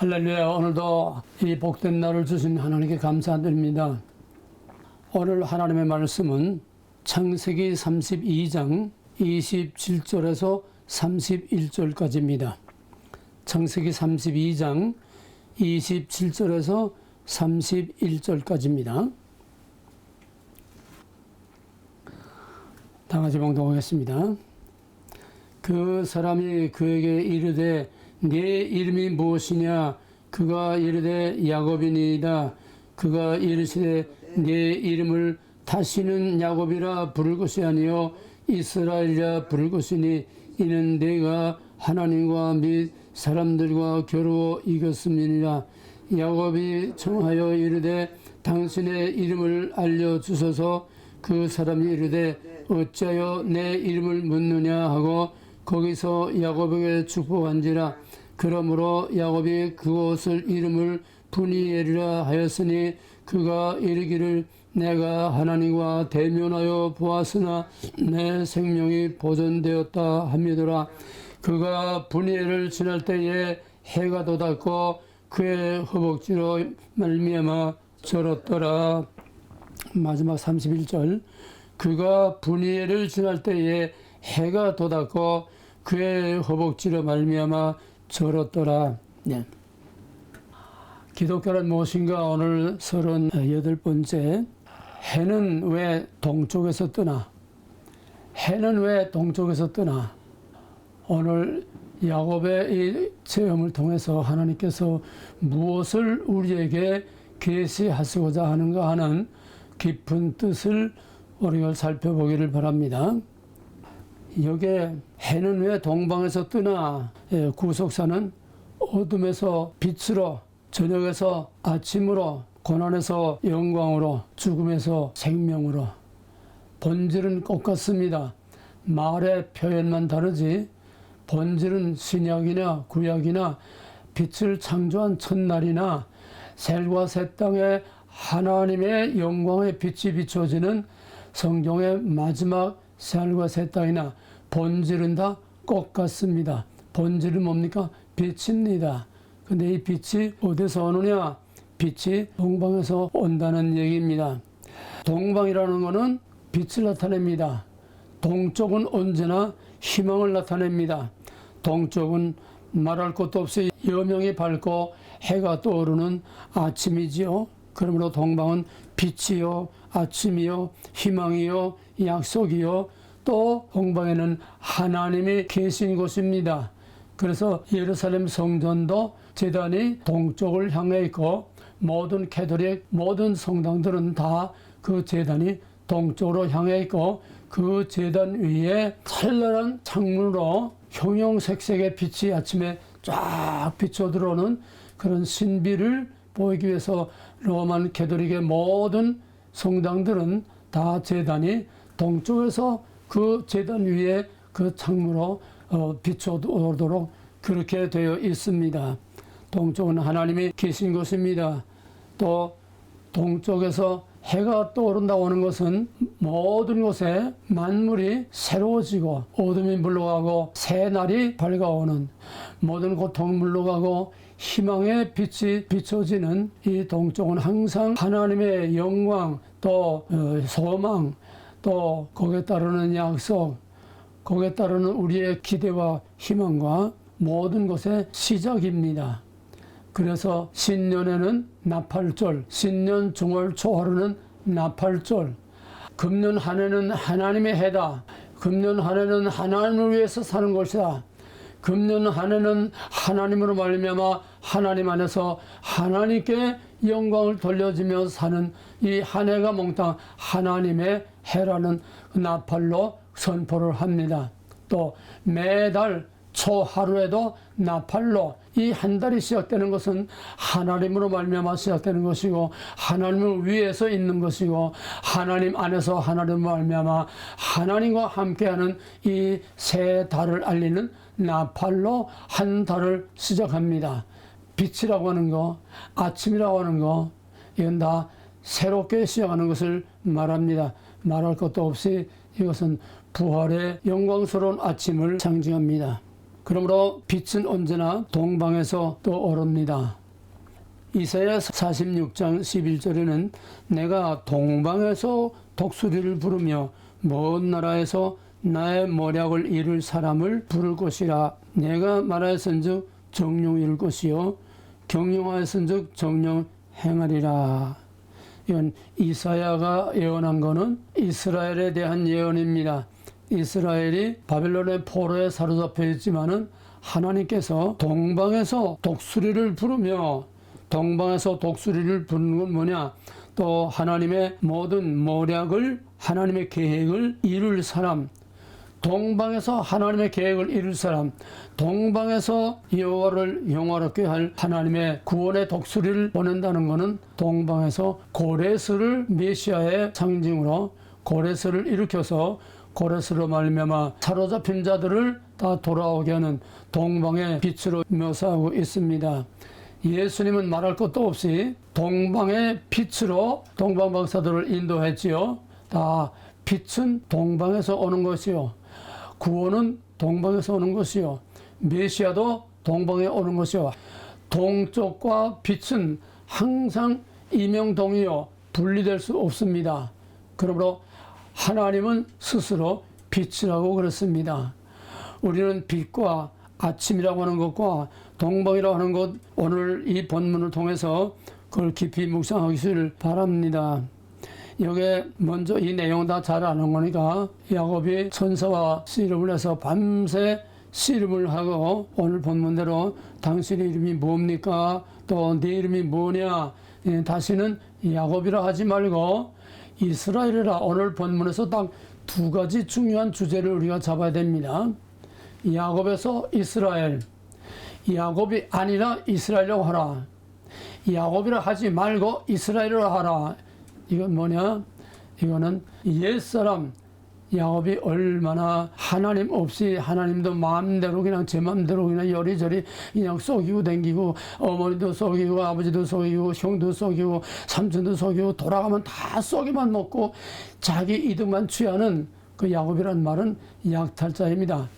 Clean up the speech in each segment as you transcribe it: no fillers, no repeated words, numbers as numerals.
할렐루야. 오늘도 이 복된 날을 주신 하나님께 감사드립니다. 오늘 하나님의 말씀은 창세기 32장 27절에서 31절까지입니다. 창세기 32장 27절에서 31절까지입니다. 다 같이 봉독하겠습니다. 그 사람이 그에게 이르되 네 이름이 무엇이냐? 그가 이르되 야곱이니이다. 그가 이르시되 네 이름을 다시는 야곱이라 부를 것이 아니요 이스라엘이라 부를 것이니 이는 내가 하나님과 및 사람들과 겨루어 이겼음이니라. 야곱이 청하여 이르되 당신의 이름을 알려주소서. 그 사람이 이르되 어찌하여 내 이름을 묻느냐 하고 거기서 야곱에게 축복한지라. 그러므로 야곱이 그곳을 이름을 브니엘이라 하였으니 그가 이르기를 내가 하나님과 대면하여 보았으나 내 생명이 보존되었다 함이더라. 그가 브니엘을 지날 때에 해가 돋았고 그의 허벅지로 말미암아 절었더라. 마지막 31절. 그가 브니엘을 지날 때에 해가 돋았고 그의 허벅지로 말미암아 절었더라. 네. 기독교란 무엇인가? 오늘 38번째. 해는 왜 동쪽에서 뜨나? 해는 왜 동쪽에서 뜨나? 오늘 야곱의 이 체험을 통해서 하나님께서 무엇을 우리에게 계시하시고자 하는가 하는 깊은 뜻을 우리가 살펴보기를 바랍니다. 여기에 해는 왜 동방에서 뜨나? 구속사는 어둠에서 빛으로, 저녁에서 아침으로, 고난에서 영광으로, 죽음에서 생명으로. 본질은 똑같습니다. 말의 표현만 다르지 본질은 신약이나 구약이나 빛을 창조한 첫날이나 셀과 새 땅에 하나님의 영광의 빛이 비춰지는 성경의 마지막 셀과 새 땅이나 본질은 다 똑같습니다. 본질은 뭡니까? 빛입니다. 근데 이 빛이 어디서 오느냐? 빛이 동방에서 온다는 얘기입니다. 동방이라는 것은 빛을 나타냅니다. 동쪽은 언제나 희망을 나타냅니다. 동쪽은 말할 것도 없이 여명이 밝고 해가 떠오르는 아침이지요. 그러므로 동방은 빛이요, 아침이요, 희망이요, 약속이요, 또 동방에는 하나님이 계신 곳입니다. 그래서 예루살렘 성전도 제단이 동쪽을 향해 있고 모든 캐톨릭, 모든 성당들은 다 그 제단이 동쪽으로 향해 있고 그 제단 위에 찬란한 창문으로 형형색색의 빛이 아침에 쫙 비쳐 들어오는 그런 신비를 보이기 위해서 로만 캐톨릭의 모든 성당들은 다 제단이 동쪽에서 그 제단 위에 그 창문으로 비춰오도록 그렇게 되어 있습니다. 동쪽은 하나님이 계신 곳입니다. 또 동쪽에서 해가 떠오른다고 하는 것은 모든 곳에 만물이 새로워지고 어둠이 물러가고 새 날이 밝아오는, 모든 고통 물러가고 희망의 빛이 비춰지는 이 동쪽은 항상 하나님의 영광, 또 소망, 또 거기에 따르는 약속, 거기에 따르는 우리의 기대와 희망과 모든 것의 시작입니다. 그래서 신년에는 나팔절, 신년 중월 초하루는 나팔절, 금년 한 해는 하나님의 해다. 금년 한 해는 하나님을 위해서 사는 것이다. 금년 한 해는 하나님으로 말미암아 하나님 안에서 하나님께 영광을 돌려주며 사는 이 한 해가 몽땅 하나님의 해라는 나팔로 선포를 합니다. 또 매달 초하루에도 나팔로 이 한 달이 시작되는 것은 하나님으로 말미암아 시작되는 것이고 하나님을 위해서 있는 것이고 하나님 안에서 하나님으로 말미암아 하나님과 함께하는 이 새 달을 알리는 나팔로 한 달을 시작합니다. 빛이라고 하는 거, 아침이라고 하는 거, 이건 다 새롭게 시작하는 것을 말합니다. 말할 것도 없이 이것은 부활의 영광스러운 아침을 상징합니다. 그러므로 빛은 언제나 동방에서 떠오릅니다. 이사야 46장 11절에는 내가 동방에서 독수리를 부르며 먼 나라에서 나의 모략을 이룰 사람을 부를 것이라. 내가 말하였은즉 정령 이룰 것이요 경영하였은즉 정령 행하리라. 이건 이사야가 예언한 것은 이스라엘에 대한 예언입니다. 이스라엘이 바벨론의 포로에 사로잡혀 있지만은 하나님께서 동방에서 독수리를 부르며, 동방에서 독수리를 부르는 건 뭐냐? 또 하나님의 모든 모략을, 하나님의 계획을 이룰 사람, 동방에서 하나님의 계획을 이룰 사람, 동방에서 여호와를 영화롭게 할 하나님의 구원의 독수리를 보낸다는 것은 동방에서 고레스를 메시아의 상징으로 고레스를 일으켜서 고레스로 말미암아 사로잡힌 자들을 다 돌아오게 하는 동방의 빛으로 묘사하고 있습니다. 예수님은 말할 것도 없이 동방의 빛으로 동방박사들을 인도했지요. 다 빛은 동방에서 오는 것이요, 구원은 동방에서 오는 것이요, 메시아도 동방에 오는 것이요. 동쪽과 빛은 항상 이명동이요 분리될 수 없습니다. 그러므로 하나님은 스스로 빛이라고 그랬습니다. 우리는 빛과 아침이라고 하는 것과 동방이라고 하는 것, 오늘 이 본문을 통해서 그걸 깊이 묵상하시길 바랍니다. 여기에 먼저 이 내용 다 잘 아는 거니까 야곱이 천사와 씨름을 해서 밤새 씨름을 하고 오늘 본문대로 당신의 이름이 뭡니까? 또 네 이름이 뭐냐? 다시는 야곱이라 하지 말고 이스라엘이라. 오늘 본문에서 딱 두 가지 중요한 주제를 우리가 잡아야 됩니다. 야곱에서 이스라엘, 야곱이 아니라 이스라엘이라고 하라. 야곱이라 하지 말고 이스라엘이라고 하라. 이건 뭐냐? 이거는 옛사람 야곱이 얼마나 하나님 없이, 하나님도 마음대로 그냥 제 마음대로 그냥 요리저리 그냥 속이고 댕기고, 어머니도 속이고 아버지도 속이고 형도 속이고 삼촌도 속이고 돌아가면 다 속이만 먹고 자기 이득만 취하는 그 야곱이란 말은 약탈자입니다.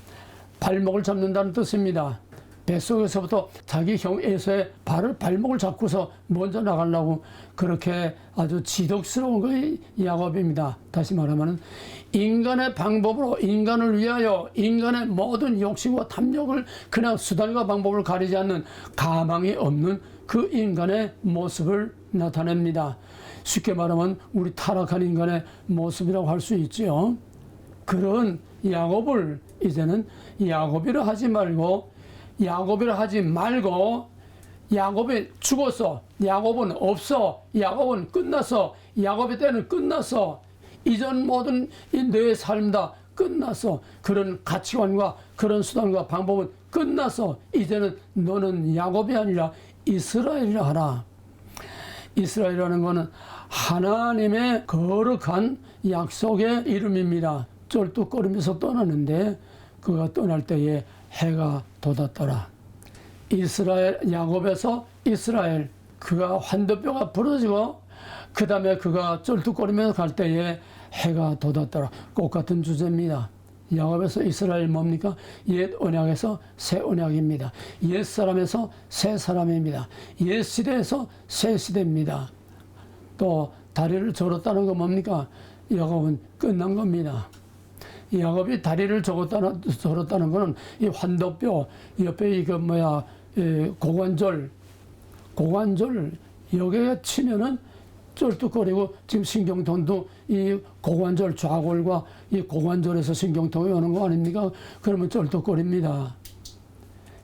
발목을 잡는다는 뜻입니다. 뱃속에서부터 자기 형 에서의 발목을 잡고서 먼저 나가려고 그렇게 아주 지독스러운 것이 야곱입니다. 다시 말하면 인간의 방법으로, 인간을 위하여 인간의 모든 욕심과 탐욕을 그냥 수단과 방법을 가리지 않는 가망이 없는 그 인간의 모습을 나타냅니다. 쉽게 말하면 우리 타락한 인간의 모습이라고 할 수 있죠. 그런 야곱을 이제는 야곱이라 하지 말고, 야곱이라 하지 말고, 야곱이 죽었어, 야곱은 없어, 야곱은 끝났어, 야곱의 때는 끝났어, 이전 모든 너의 삶 다 끝났어, 그런 가치관과 그런 수단과 방법은 끝났어, 이제는 너는 야곱이 아니라 이스라엘이라 하라. 이스라엘이라는 것은 하나님의 거룩한 약속의 이름입니다. 쫄뚝거리면서 떠나는데 그가 떠날 때에 해가 돋았더라. 이스라엘, 야곱에서 이스라엘, 그가 환도뼈가 부러지고 그 다음에 그가 쫄뚝거리면서 갈 때에 해가 돋았더라. 똑같은 주제입니다. 야곱에서 이스라엘 뭡니까? 옛 언약에서 새 언약입니다. 옛 사람에서 새 사람입니다. 옛 시대에서 새 시대입니다. 또 다리를 절었다는 건 뭡니까? 야곱은 끝난 겁니다. 야곱이 다리를 절었다는 것은 이 환도뼈 옆에 이거 고관절 여기에 치면은 쫄뚝거리고, 지금 신경통도 이 고관절 좌골과 이 고관절에서 신경통이 오는 거 아닙니까? 그러면 쫄뚝거립니다.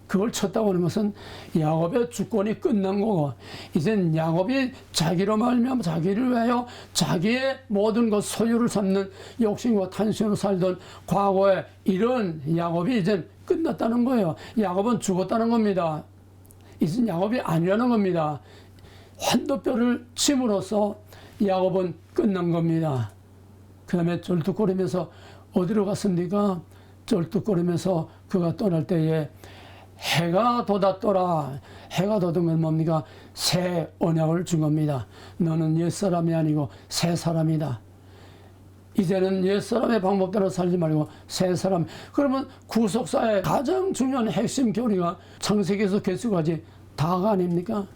그걸 쳤다고 하는 것은 야곱의 주권이 끝난 거고, 이젠 야곱이 자기로 말미암아 자기를 위하여 자기의 모든 것 소유를 삼는 욕심과 탐심으로 살던 과거의 이런 야곱이 이젠 끝났다는 거예요. 야곱은 죽었다는 겁니다. 이젠 야곱이 아니라는 겁니다. 환도뼈를 침으로써 야곱은 끝난 겁니다. 그 다음에 쫄뚝거리면서 어디로 갔습니까? 쫄뚝거리면서 그가 떠날 때에 해가 돋았더라. 해가 돋은 건 뭡니까? 새 언약을 준 겁니다. 너는 옛사람이 아니고 새 사람이다. 이제는 옛사람의 방법대로 살지 말고 새 사람. 그러면 구속사의 가장 중요한 핵심 교리가 창세기에서 개수까지 다가 아닙니까?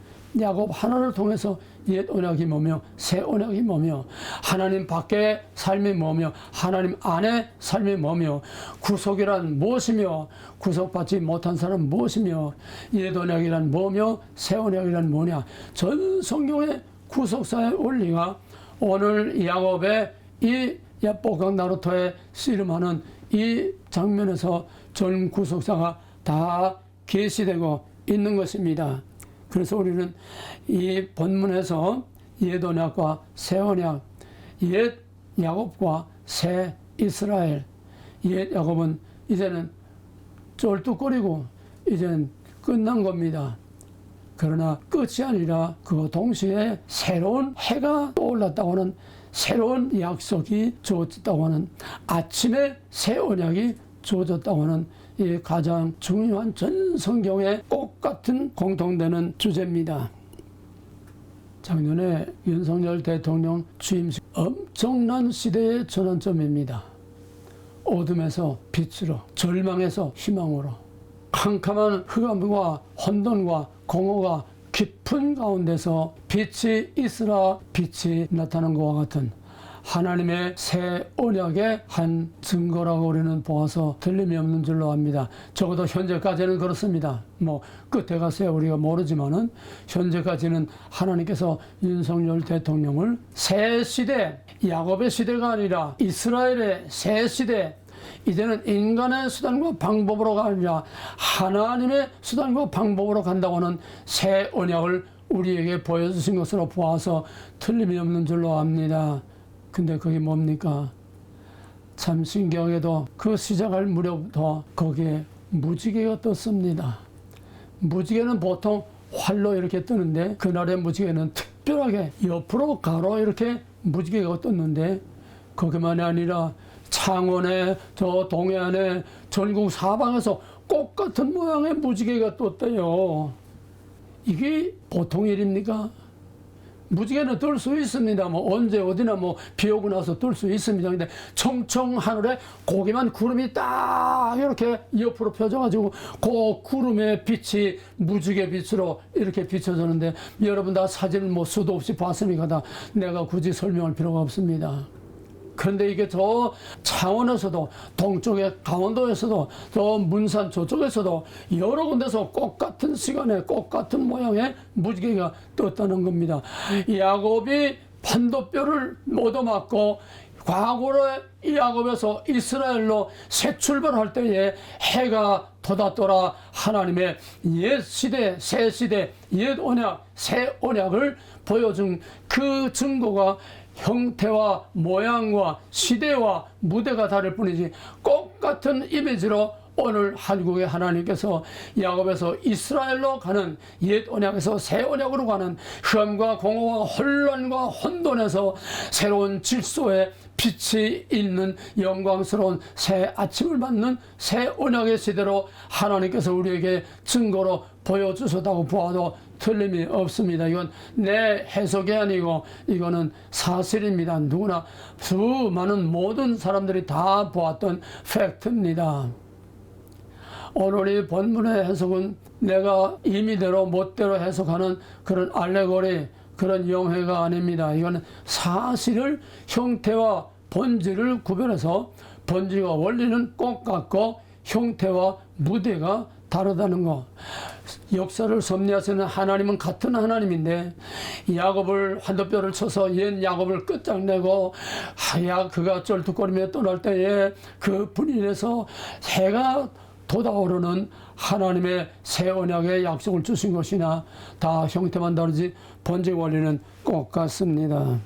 야곱 하나를 통해서 옛 언약이 뭐며 새 언약이 뭐며 하나님 밖의 삶이 뭐며 하나님 안의 삶이 뭐며 구속이란 무엇이며 구속받지 못한 사람은 무엇이며 옛 언약이란 뭐며 새 언약이란 뭐냐. 전 성경의 구속사의 원리가 오늘 야곱의 이 야복강 나루토에 씨름하는 이 장면에서 전 구속사가 다 계시되고 있는 것입니다. 그래서 우리는 이 본문에서 옛 언약과 새 언약, 옛 야곱과 새 이스라엘, 옛 야곱은 이제는 쫄뚝거리고 이제는 끝난 겁니다. 그러나 끝이 아니라 그 동시에 새로운 해가 떠올랐다고 하는 새로운 약속이 주어졌다고 하는 아침에 새 언약이 주어졌다고 하는 이 가장 중요한 전 성경의 꼭 같은 공통되는 주제입니다. 작년에 윤석열 대통령 취임식 엄청난 시대의 전환점입니다. 어둠에서 빛으로, 절망에서 희망으로, 캄캄한 흑암과 혼돈과 공허가 깊은 가운데서 빛이 있으라 빛이 나타난 것과 같은 하나님의 새 언약의 한 증거라고 우리는 보아서 틀림이 없는 줄로 압니다. 적어도 현재까지는 그렇습니다. 뭐 끝에 가서야 우리가 모르지만은 현재까지는 하나님께서 윤석열 대통령을 새 시대, 야곱의 시대가 아니라 이스라엘의 새 시대, 이제는 인간의 수단과 방법으로가 아니라 하나님의 수단과 방법으로 간다고 하는 새 언약을 우리에게 보여주신 것으로 보아서 틀림이 없는 줄로 압니다. 근데 그게 뭡니까? 참 신기하게도 그 시작할 무렵부터 거기에 무지개가 떴습니다. 무지개는 보통 활로 이렇게 뜨는데 그날의 무지개는 특별하게 옆으로 가로 이렇게 무지개가 떴는데 거기만이 아니라 창원에 저 동해안에 전국 사방에서 꽃 같은 모양의 무지개가 떴대요. 이게 보통 일입니까? 무지개는 뜰 수 있습니다. 뭐 언제 어디나 뭐 비 오고 나서 뜰 수 있습니다. 근데 청청 하늘에 고기만 구름이 딱 이렇게 옆으로 펴져가지고 그 구름의 빛이 무지개 빛으로 이렇게 비춰졌는데 여러분 다 사진을 뭐 수도 없이 봤으니까 다 내가 굳이 설명할 필요가 없습니다. 그런데 이게 저 창원에서도 동쪽에 강원도에서도 저 문산 저쪽에서도 여러 군데서 꽃같은 시간에 꽃같은 모양의 무지개가 떴다는 겁니다. 야곱이 판도뼈를 얻어맞고 과거로 야곱에서 이스라엘로 새 출발할 때에 해가 돋았더라. 하나님의 옛 시대, 새 시대, 옛 언약, 새 언약을 보여준 그 증거가 형태와 모양과 시대와 무대가 다를 뿐이지 똑같은 이미지로 오늘 한국의 하나님께서 야곱에서 이스라엘로 가는 옛 언약에서 새 언약으로 가는 흑암과 공허와 혼란과 혼돈에서 새로운 질서의 빛이 있는 영광스러운 새 아침을 맞는 새 언약의 시대로 하나님께서 우리에게 증거로 보여주셨다고 보아도 틀림이 없습니다. 이건 내 해석이 아니고 이거는 사실입니다. 누구나 수많은 모든 사람들이 다 보았던 팩트입니다. 오늘 이 본문의 해석은 내가 임의대로 멋대로 해석하는 그런 알레고리, 그런 영해가 아닙니다. 이거는 사실을 형태와 본질을 구별해서 본질과 원리는 똑같고 형태와 무대가 다르다는 거. 역사를 섭리하시는 하나님은 같은 하나님인데 야곱을 환도뼈를 쳐서 옛 야곱을 끝장내고 하야 그가 쩔뚝거리며 떠날 때에 그 분인에서 해가 돋아오르는 하나님의 새 언약의 약속을 주신 것이나 다 형태만 다르지 본질 원리는 똑같습니다.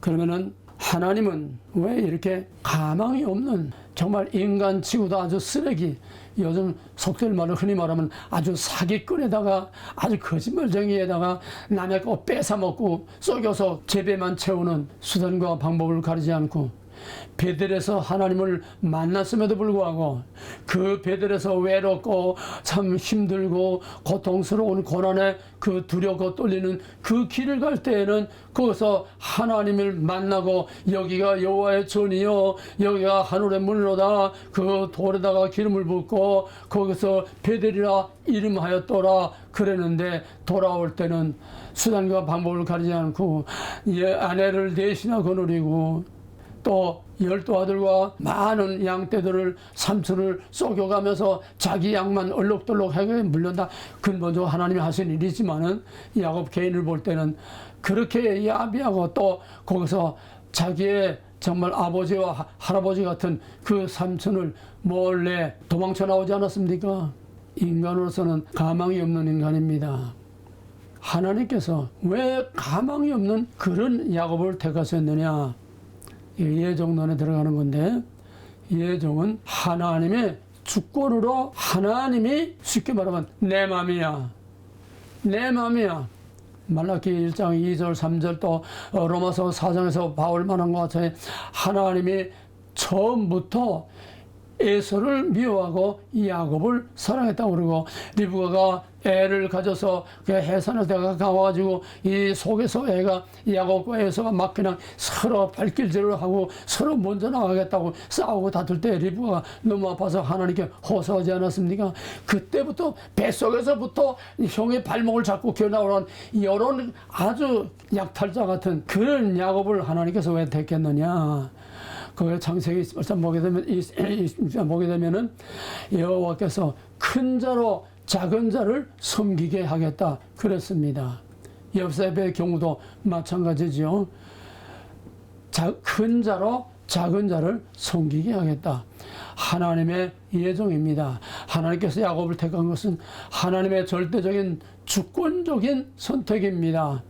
그러면은 하나님은 왜 이렇게 가망이 없는 정말 인간치고도 아주 쓰레기, 요즘 속될 말을 흔히 말하면 아주 사기꾼에다가 아주 거짓말쟁이에다가 남의 거 뺏어먹고 썩여서 재배만 채우는 수단과 방법을 가리지 않고 베델에서 하나님을 만났음에도 불구하고 그 베델에서 외롭고 참 힘들고 고통스러운 고난에 그 두렵고 떨리는 그 길을 갈 때에는 거기서 하나님을 만나고 여기가 여호와의 전이요 여기가 하늘의 문이로다 그 돌에다가 기름을 붓고 거기서 베델이라 이름하였더라 그랬는데 돌아올 때는 수단과 방법을 가리지 않고 아내를 넷이나 거느리고 또 12 아들과 많은 양떼들을 삼촌을 쏘겨가면서 자기 양만 얼룩덜룩하게 물려다 근본적으로 하나님이 하신 일이지만은 야곱 개인을 볼 때는 그렇게 야비하고 또 거기서 자기의 정말 아버지와 할아버지 같은 그 삼촌을 몰래 도망쳐 나오지 않았습니까? 인간으로서는 가망이 없는 인간입니다. 하나님께서 왜 가망이 없는 그런 야곱을 택하셨느냐? 예정론에 들어가는 건데 예정은 하나님의 주권으로 하나님이 쉽게 말하면 내 맘이야. 내 맘이야. 말라기 1장 2절 3절 또 로마서 4장에서 바울 말한 것 같이 하나님이 처음부터 에서를 미워하고 야곱을 사랑했다고 그러고 리브가가 애를 가져서 그 해산을 대가 가가지고 이 속에서 애가 야곱과 에서가 막 그냥 서로 발길질을 하고 서로 먼저 나가겠다고 싸우고 다툴 때 리브가가 너무 아파서 하나님께 호소하지 않았습니까? 그때부터 뱃속에서부터 형의 발목을 잡고 겨나오는 이런 아주 약탈자 같은 그런 야곱을 하나님께서 왜 택했느냐? 그 창세기 보게 되면은 여호와께서 큰 자로 작은 자를 섬기게 하겠다 그랬습니다. 엽셉의 경우도 마찬가지죠. 큰 자로 작은 자를 섬기게 하겠다. 하나님의 예정입니다. 하나님께서 야곱을 택한 것은 하나님의 절대적인 주권적인 선택입니다.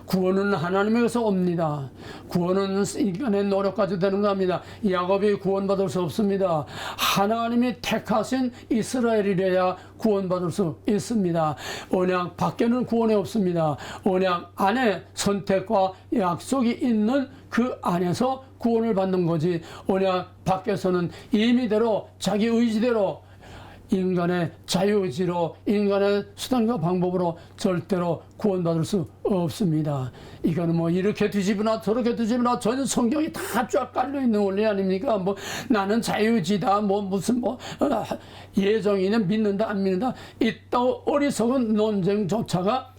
구원은 하나님에게서 옵니다. 구원은 인간의 노력까지 되는 겁니다. 야곱이 구원받을 수 없습니다. 하나님이 택하신 이스라엘이래야 구원받을 수 있습니다. 언약 밖에는 구원이 없습니다. 언약 안에 선택과 약속이 있는 그 안에서 구원을 받는 거지 언약 밖에서는 임의대로 자기 의지대로 인간의 자유의지로 인간의 수단과 방법으로 절대로 구원받을 수 없습니다. 이거는 뭐 이렇게 뒤집으나 저렇게 뒤집으나 전 성경이 다 쫙 깔려있는 원리 아닙니까? 뭐 나는 자유의지다 뭐 무슨 뭐 예정이는 믿는다 안 믿는다 이따 어리석은 논쟁조차가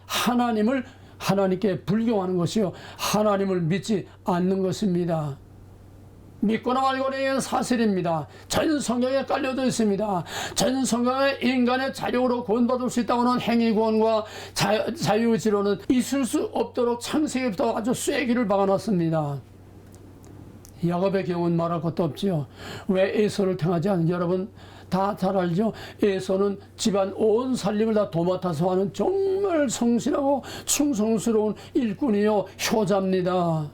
하나님께 불경하는 것이요 하나님을 믿지 않는 것입니다. 믿거나 말거나 사실입니다. 전 성경에 깔려져 있습니다. 전 성경에 인간의 자유로 구원받을 수 있다고 하는 행위구원과 자유의지로는 있을 수 없도록 창세기부터 아주 쐐기를 박아놨습니다. 야곱의 경우는 말할 것도 없지요. 왜 에서를 택하지 않는지 여러분 다 잘 알죠. 에서는 집안 온 살림을 다 도맡아서 하는 정말 성실하고 충성스러운 일꾼이요 효자입니다.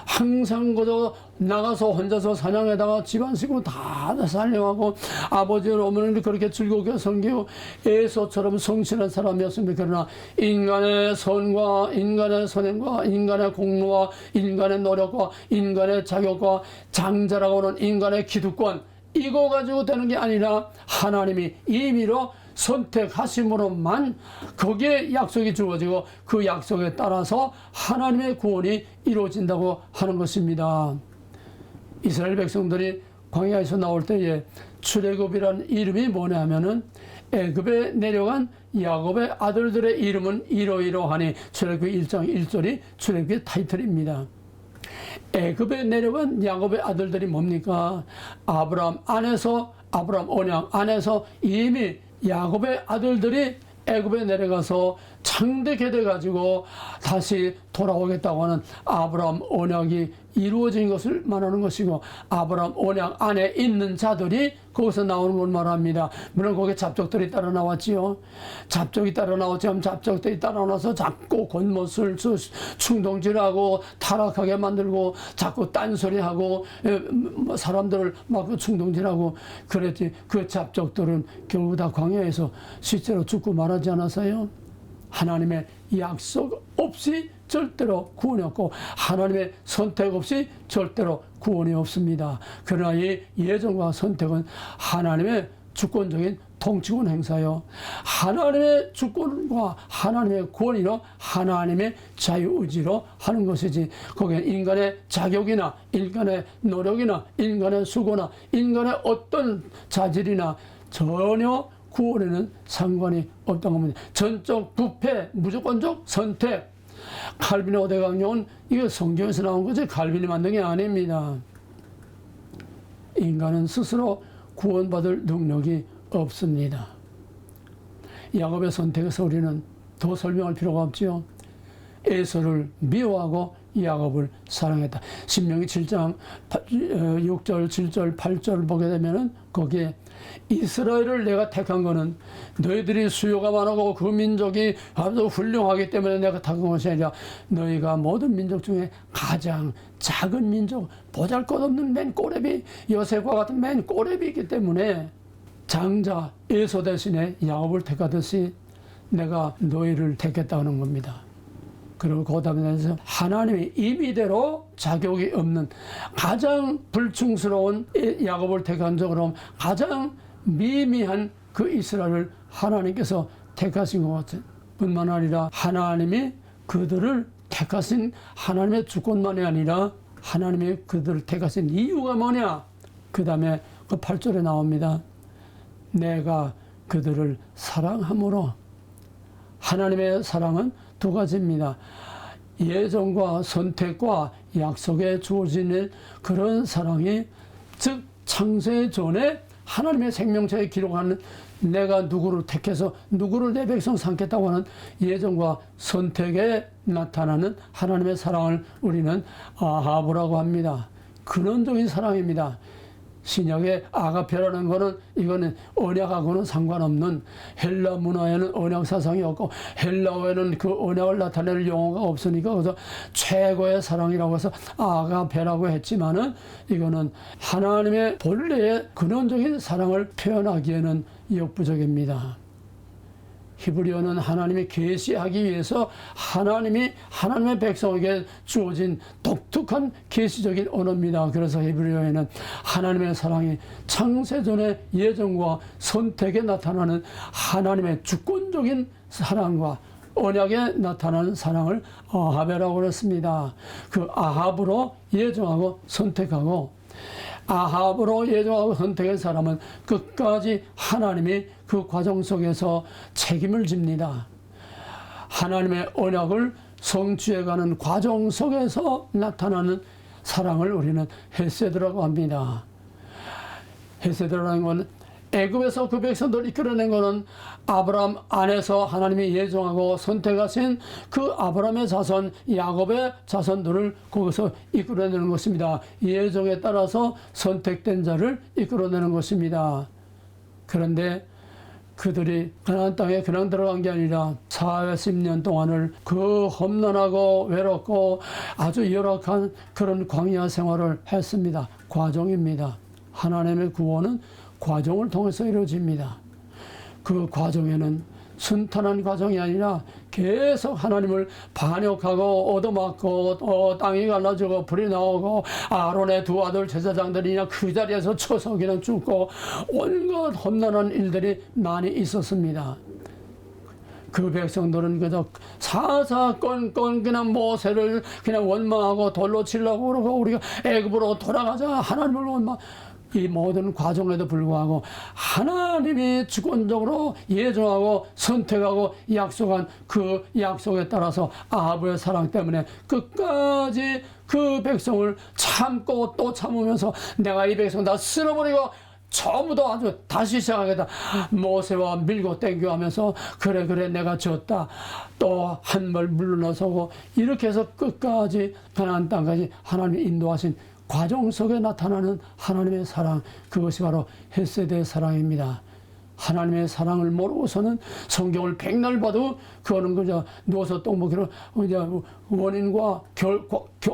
항상 그저 나가서 혼자서 사냥에다가 집안 식구 다 살림하고 아버지는 어머니를 그렇게 즐겁게 섬기고 에서처럼 성실한 사람이었습니다. 그러나 인간의 선과 인간의 선행과 인간의 공로와 인간의 노력과 인간의 자격과 장자라고 하는 인간의 기득권 이거 가지고 되는 게 아니라 하나님이 임의로 선택하심으로만 거기에 약속이 주어지고 그 약속에 따라서 하나님의 구원이 이루어진다고 하는 것입니다. 이스라엘 백성들이 광야에서 나올 때에 출애굽이라는 이름이 뭐냐 하면은 애굽에 내려간 야곱의 아들들의 이름은 이러이러하니 출애굽 1장 1절이 출애굽의 타이틀입니다. 애굽에 내려간 야곱의 아들들이 뭡니까? 아브라함 언약 안에서 이미 야곱의 아들들이 애굽에 내려가서 창대케 돼가지고 다시 돌아오겠다고 하는 아브라함 언약이 이루어진 것을 말하는 것이고 아브라함 언약 안에 있는 자들이 거기서 나오는 걸 말합니다. 물론 거기에 잡족들이 따라 나왔지요. 잡족이 따라 나왔지만 잡족들이 따라 나와서 자꾸 곤못을 충동질하고 타락하게 만들고 자꾸 딴소리하고 사람들을 막 충동질하고 그랬지. 그 잡족들은 결국 다 광야에서 실제로 죽고 말하지 않았어요. 하나님의 약속 없이 절대로 구원이 없고 하나님의 선택 없이 절대로 구원이 없습니다. 그러나 이 예정과 선택은 하나님의 주권적인 통치권 행사요. 하나님의 주권과 하나님의 권위로 하나님의 자유의지로 하는 것이지 거기에 인간의 자격이나 인간의 노력이나 인간의 수고나 인간의 어떤 자질이나 전혀 구원에는 상관이 없다고 합니다. 전적 부패, 무조건적 선택. 칼빈의 오대강령은 이게 성경에서 나온 거지 칼빈이 만든 게 아닙니다. 인간은 스스로 구원받을 능력이 없습니다. 야곱의 선택에서 우리는 더 설명할 필요가 없지요. 에서를 미워하고 야곱을 사랑했다. 신명기 7장 6절, 7절, 8절을 보게 되면은 거기에 이스라엘을 내가 택한 거는 너희들이 수요가 많고 그 민족이 아주 훌륭하기 때문에 내가 택한 것이 아니라 너희가 모든 민족 중에 가장 작은 민족, 보잘것없는 맨 꼬레비, 요셉과 같은 맨 꼬레비이기 때문에 장자 에서 대신에 야곱을 택하듯이 내가 너희를 택했다는 겁니다. 그리고 그 다음에 하나님이 임의대로 자격이 없는 가장 불충스러운 야곱을 택한 적으로 가장 미미한 그 이스라엘을 하나님께서 택하신 것 같은 뿐만 아니라 하나님이 그들을 택하신 하나님의 주권만이 아니라 하나님이 그들을 택하신 이유가 뭐냐? 그 다음에 그 8절에 나옵니다. 내가 그들을 사랑함으로. 하나님의 사랑은 두 가지입니다. 예정과 선택과 약속에 주어지는 그런 사랑이 즉 창세 전에 하나님의 생명체에 기록하는 내가 누구를 택해서 누구를 내 백성 삼겠다고 하는 예정과 선택에 나타나는 하나님의 사랑을 우리는 아하브라고 합니다. 근원적인 사랑입니다. 신약의 아가페라는 거는 이거는 언약하고는 상관없는 헬라 문화에는 언약 사상이 없고 헬라어에는 그 언약을 나타낼 용어가 없으니까 그래서 최고의 사랑이라고 해서 아가페라고 했지만은 이거는 하나님의 본래의 근원적인 사랑을 표현하기에는 역부족입니다. 히브리어는 하나님이 계시하기 위해서 하나님이 하나님의 백성에게 주어진 독특한 계시적인 언어입니다. 그래서 히브리어에는 하나님의 사랑이 창세전의 예정과 선택에 나타나는 하나님의 주권적인 사랑과 언약에 나타나는 사랑을 아하베라고 그랬습니다. 그 아합으로 예정하고 선택하고 아합으로 예정하고 선택한 사람은 끝까지 하나님이 그 과정 속에서 책임을 집니다. 하나님의 언약을 성취해가는 과정 속에서 나타나는 사랑을 우리는 헤세드라고 합니다. 헤세드라는 건 애굽에서 그 백성들을 이끌어낸 것은 아브라함 안에서 하나님이 예정하고 선택하신 그 아브라함의 자손 야곱의 자손들을 거기서 이끌어내는 것입니다. 예정에 따라서 선택된 자를 이끌어내는 것입니다. 그런데 그들이 가나안 땅에 그냥 들어간 게 아니라 40년 동안을 그 험난하고 외롭고 아주 열악한 그런 광야 생활을 했습니다. 과정입니다. 하나님의 구원은 과정을 통해서 이루어집니다. 그 과정에는 순탄한 과정이 아니라 계속 하나님을 반역하고 얻어맞고 땅이 갈라지고 불이 나오고 아론의 두 아들 제사장들이나 그 자리에서 쳐서 그냥 죽고 온갖 험난한 일들이 많이 있었습니다. 그 백성들은 그저 사사건건 그냥 모세를 그냥 원망하고 돌로 치려고 그러고 우리가 애굽으로 돌아가자 하나님을 원망 이 모든 과정에도 불구하고 하나님이 주권적으로 예정하고 선택하고 약속한 그 약속에 따라서 아합의 사랑 때문에 끝까지 그 백성을 참고 또 참으면서 내가 이 백성 다 쓸어버리고 처음부터 아주 다시 시작하겠다. 모세와 밀고 땡겨 하면서 그래 내가 졌다. 또 한 발 물러나서고 이렇게 해서 끝까지 가나안 땅까지 하나님이 인도하신 과정 속에 나타나는 하나님의 사랑, 그것이 바로 헤세드의 사랑입니다. 하나님의 사랑을 모르고서는 성경을 백날 봐도 그거는 그저 누워서 또 뭐 그런 원인과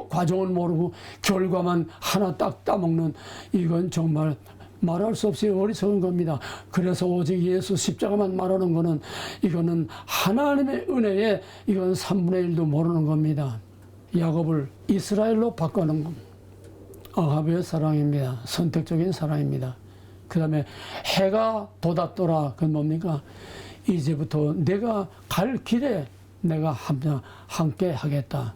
과정을 모르고 결과만 하나 딱 따먹는 이건 정말 말할 수 없이 어리석은 겁니다. 그래서 오직 예수 십자가만 말하는 거는 이거는 하나님의 은혜에 이건 3분의 1도 모르는 겁니다. 야곱을 이스라엘로 바꾸는 겁니다. 아합의 사랑입니다. 선택적인 사랑입니다. 그 다음에 해가 돋았더라. 그건 뭡니까? 이제부터 내가 갈 길에 내가 함께 하겠다.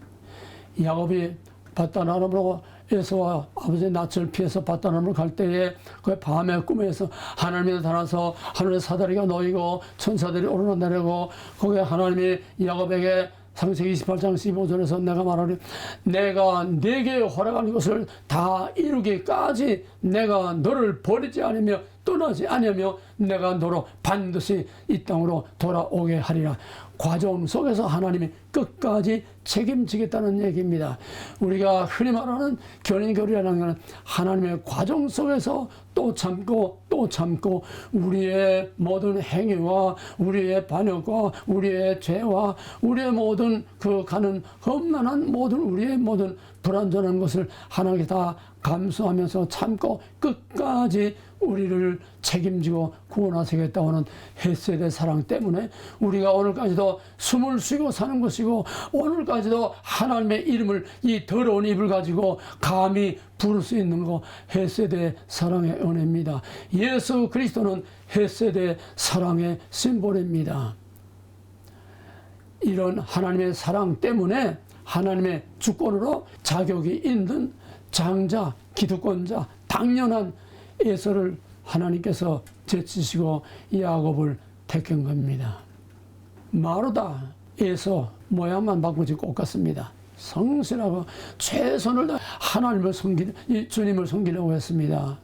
야곱이 밧단아람으로 에서와 아버지의 낯을 피해서 밧단아람으로 갈 때에 그 밤에 꿈에서 하나님이 나타나서 하늘의 사다리가 놓이고 천사들이 오르내리고 거기에 하나님이 야곱에게 창세기 28장 15절에서 내가 말하리 내가 네게 허락한 것을 다 이루기까지 내가 너를 버리지 않으며 떠나지 않으며 내가 너로 반드시 이 땅으로 돌아오게 하리라. 과정 속에서 하나님이 끝까지 책임지겠다는 얘기입니다. 우리가 흔히 말하는 견인교리라는 것은 하나님의 과정 속에서 또 참고 또 참고 우리의 모든 행위와 우리의 반역과 우리의 죄와 우리의 모든 그 가는 험난한 모든 우리의 모든 불완전한 것을 하나님께 다 감수하면서 참고 끝까지 우리를 책임지고 구원하시겠다고 하는 헤세드의 사랑 때문에 우리가 오늘까지도 숨을 쉬고 사는 것이고 오늘까지도 하나님의 이름을 이 더러운 입을 가지고 감히 부를 수 있는 거 헤세드의 사랑의 은혜입니다. 예수 그리스도는 헤세드의 사랑의 심볼입니다. 이런 하나님의 사랑 때문에 하나님의 주권으로 자격이 있는 장자, 기득권자, 당연한 에서를 하나님께서 제치시고 야곱을 택한 겁니다. 마루다 에서 모양만 바꾸지 꼭 같습니다. 성실하고 최선을 다해 하나님을 이 주님을 섬기려고 했습니다.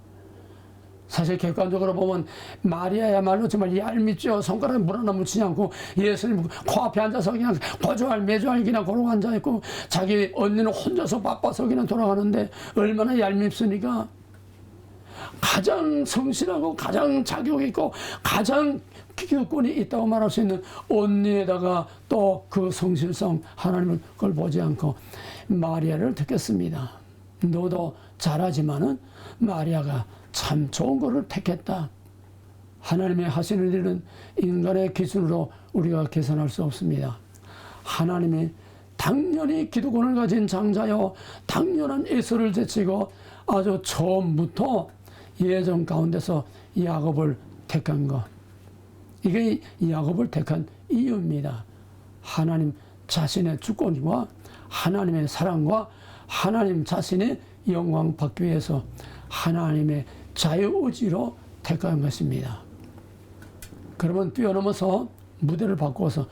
사실 객관적으로 보면 마리아야말로 정말 얄밉죠. 손가락에 물 하나 묻히지 않고 예수님 코앞에 앉아서 그냥 고조할 매조할 그냥 고르고 앉아있고 자기 언니는 혼자서 바빠서 그냥 돌아가는데 얼마나 얄밉습니까? 가장 성실하고 가장 자격 있고 가장 기득권이 있다고 말할 수 있는 언니에다가 또 그 성실성 하나님은 그걸 보지 않고 마리아를 택했습니다. 너도 잘하지만은 마리아가 참 좋은 거를 택했다. 하나님의 하시는 일은 인간의 기준으로 우리가 계산할 수 없습니다. 하나님이 당연히 기득권을 가진 장자요 당연한 에서를 제치고 아주 처음부터 예정 가운데서 야곱을 택한 것. 이게 야곱을 택한 이유입니다. 하나님 자신의 주권과 하나님의 사랑과 하나님 자신의 영광 받기 위해서 하나님의 자유의지로 택한 것입니다. 그러면 뛰어넘어서 무대를 바꿔서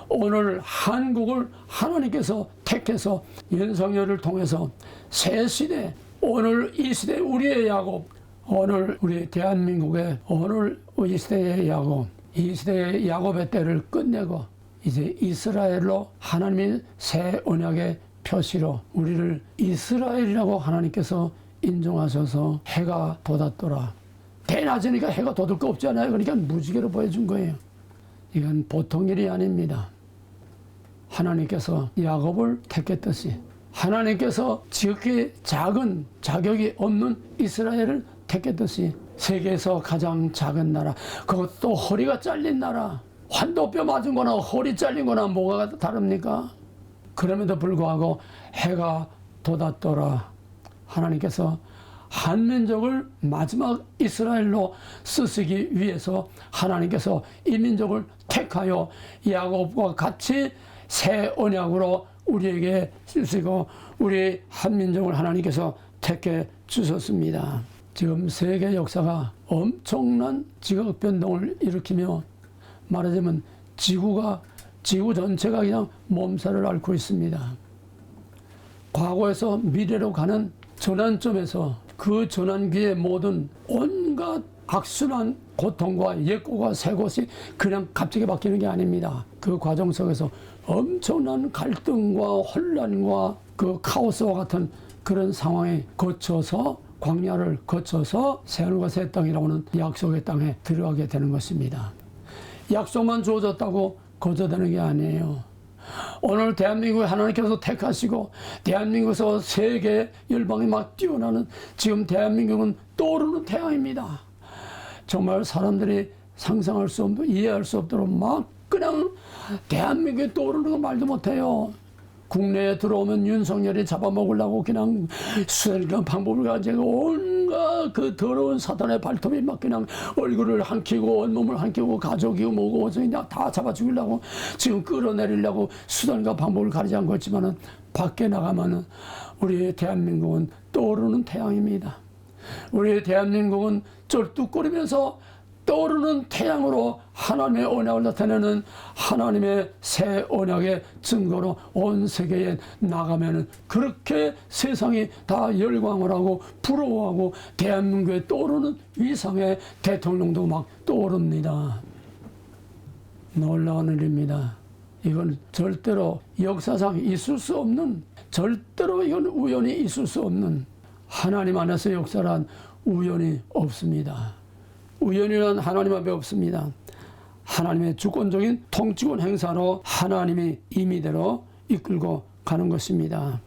오늘 한국을 하나님께서 택해서 윤석열을 통해서 새 시대, 오늘 이 시대 우리의 야곱, 오늘 우리 대한민국의 오늘 이 시대의 야곱, 이 시대의 야곱의 때를 끝내고 이제 이스라엘로 하나님의 새 언약의 표시로 우리를 이스라엘이라고 하나님께서 인정하셔서 해가 돋았더라. 대낮이니까 해가 돋을 거 없잖아요. 그러니까 무지개로 보여준 거예요. 이건 보통 일이 아닙니다. 하나님께서 야곱을 택했듯이 하나님께서 지극히 작은 자격이 없는 이스라엘을 택했듯이 세계에서 가장 작은 나라, 그것도 허리가 잘린 나라, 환도뼈 맞은 거나 허리 잘린 거나 뭐가 다릅니까? 그럼에도 불구하고 해가 돋았더라. 하나님께서 한민족을 마지막 이스라엘로 쓰시기 위해서 하나님께서 이 민족을 택하여 야곱과 같이 새 언약으로 우리에게 쓰시고 우리 한민족을 하나님께서 택해 주셨습니다. 지금 세계 역사가 엄청난 지각 변동을 일으키며 말하자면 지구 전체가 그냥 몸살을 앓고 있습니다. 과거에서 미래로 가는 전환점에서 그 전환기의 모든 온갖 악순환 고통과 옛고가 새 곳이 그냥 갑자기 바뀌는 게 아닙니다. 그 과정 속에서 엄청난 갈등과 혼란과 그 카오스와 같은 그런 상황에 거쳐서 광야를 거쳐서 새하늘과 새 땅이라고 하는 약속의 땅에 들어가게 되는 것입니다. 약속만 주어졌다고 거저되는 게 아니에요. 오늘 대한민국에 하나님께서 택하시고 대한민국에서 세계 열방이 막 뛰어나는 지금 대한민국은 떠오르는 태양입니다. 정말 사람들이 상상할 수 없는, 이해할 수 없도록 막 그냥 대한민국에 떠오르는 거 말도 못해요. 국내에 들어오면 윤석열이 잡아먹으려고 그냥 수단이란 방법을 가지고 온갖 그 더러운 사탄의 발톱이 막 그냥 얼굴을 한키고 온몸을 한키고 가족이고 뭐고 그냥 다 잡아 죽이려고 지금 끌어내리려고 수단과 방법을 가리지 않고 있지만은 밖에 나가면은 우리 대한민국은 떠오르는 태양입니다. 우리 대한민국은 쩔뚝거리면서 떠오르는 태양으로 하나님의 언약을 나타내는 하나님의 새 언약의 증거로 온 세계에 나가면은 그렇게 세상이 다 열광을 하고 부러워하고 대한민국에 떠오르는 위상의 대통령도 막 떠오릅니다. 놀라운 일입니다. 이건 절대로 역사상 있을 수 없는, 절대로 이건 우연히 있을 수 없는, 하나님 안에서 역사란 우연이 없습니다. 우연이란 하나님 앞에 없습니다. 하나님의 주권적인 통치권 행사로 하나님이 임의대로 이끌고 가는 것입니다.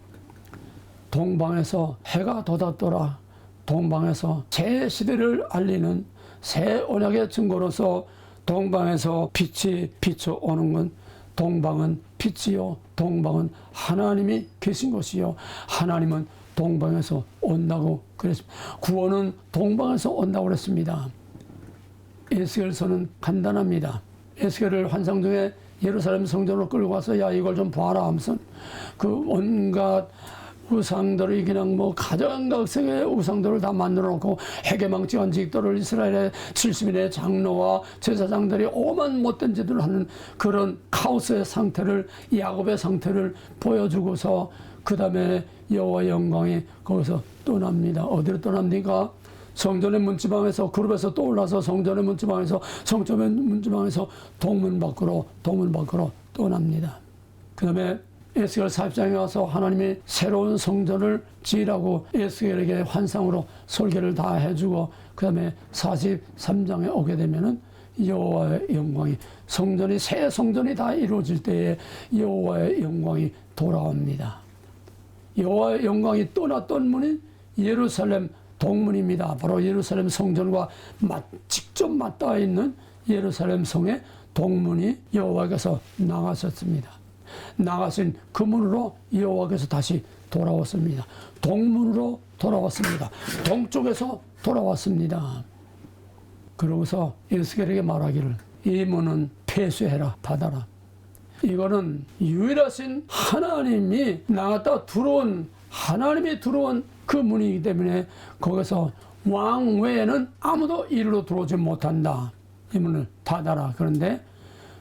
동방에서 해가 돋았더라. 동방에서 새 시대를 알리는 새 언약의 증거로서 동방에서 빛이 비춰오는 건 동방은 빛이요 동방은 하나님이 계신 것이요 하나님은 동방에서 온다고 그랬습니다. 구원은 동방에서 온다고 그랬습니다. 에스겔서는 간단합니다. 에스겔을 환상 중에 예루살렘 성전으로 끌고 와서 야 이걸 좀 봐라 하면서 그 온갖 우상들이 그냥 뭐 가정각색의 우상들을 다 만들어 놓고 해계망측한 직도를 이스라엘의 70인의 장로와 제사장들이 오만 못된 짓을 하는 그런 카오스의 상태를 야곱의 상태를 보여주고서 그 다음에 여호와의 영광이 거기서 떠납니다. 어디로 떠납니까? 성전의 문지방에서 그룹에서 떠올라서 성전의 문지방에서 성전의 문지방에서 동문 밖으로 떠납니다. 그 다음에 에스겔 40장에 와서 하나님이 새로운 성전을 지으라고 에스겔에게 환상으로 설계를 다 해주고 그 다음에 43장에 오게 되면은 여호와의 영광이 성전이 새 성전이 다 이루어질 때에 여호와의 영광이 돌아옵니다. 여호와의 영광이 떠났던 문이 예루살렘 동문입니다. 바로 예루살렘 성전과 직접 맞닿아 있는 예루살렘 성의 동문이 여호와께서 나가셨습니다. 나가신 그 문으로 여호와께서 다시 돌아왔습니다. 동문으로 돌아왔습니다. 동쪽에서 돌아왔습니다. 그러고서 에스겔에게 말하기를 이 문은 폐쇄해라 닫아라. 이거는 유일하신 하나님이 나갔다 들어온 하나님이 들어온 그 문이기 때문에 거기서 왕 외에는 아무도 이리로 들어오지 못한다. 이 문을 닫아라. 그런데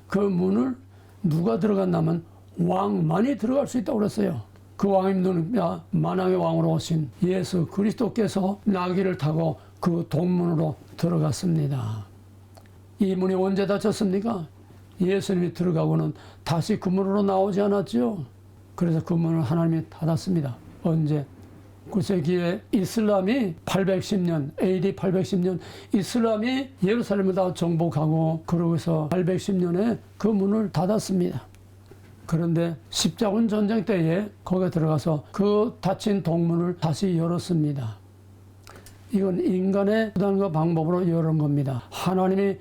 그 문을 누가 들어갔냐면 왕만이 들어갈 수 있다고 그랬어요. 그 왕이 누구냐? 만왕의 왕으로 오신 예수 그리스도께서 나귀를 타고 그 동문으로 들어갔습니다. 이 문이 언제 닫혔습니까? 예수님이 들어가고는 다시 그 문으로 나오지 않았죠. 그래서 그 문을 하나님이 닫았습니다. 언제? 9세기에 이슬람이 810년, AD 810년 이슬람이 예루살렘을 다 정복하고 그러고서 810년에 그 문을 닫았습니다. 그런데 십자군 전쟁 때에 거기에 들어가서 그 닫힌 동문을 다시 열었습니다. 이건 인간의 수단과 방법으로 열은 겁니다. 하나님이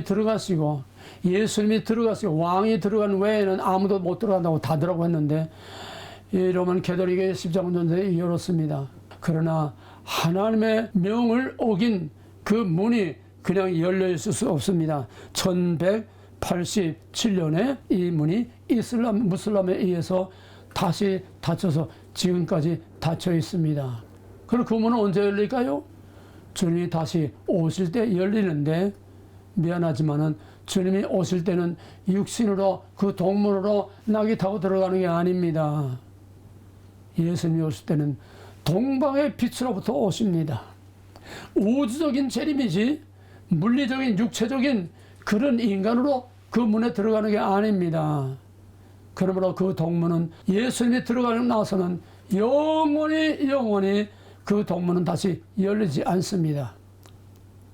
들어가시고 예수님이 들어가시고 왕이 들어간 외에는 아무도 못 들어간다고 닫으라고 했는데 이 로만 캐톨릭의 십자군 전쟁에 열었습니다. 그러나 하나님의 명을 어긴 그 문이 그냥 열려 있을 수 없습니다. 1187년에 이 문이 무슬람에 의해서 다시 닫혀서 지금까지 닫혀 있습니다. 그럼 그 문은 언제 열릴까요? 주님이 다시 오실 때 열리는데 미안하지만은 주님이 오실 때는 육신으로 그 동문으로 나귀 타고 들어가는 게 아닙니다. 예수님이 오실 때는 동방의 빛으로부터 오십니다. 우주적인 재림이지 물리적인 육체적인 그런 인간으로 그 문에 들어가는 게 아닙니다. 그러므로 그 동문은 예수님이 들어가고 나서는 영원히 그 동문은 다시 열리지 않습니다.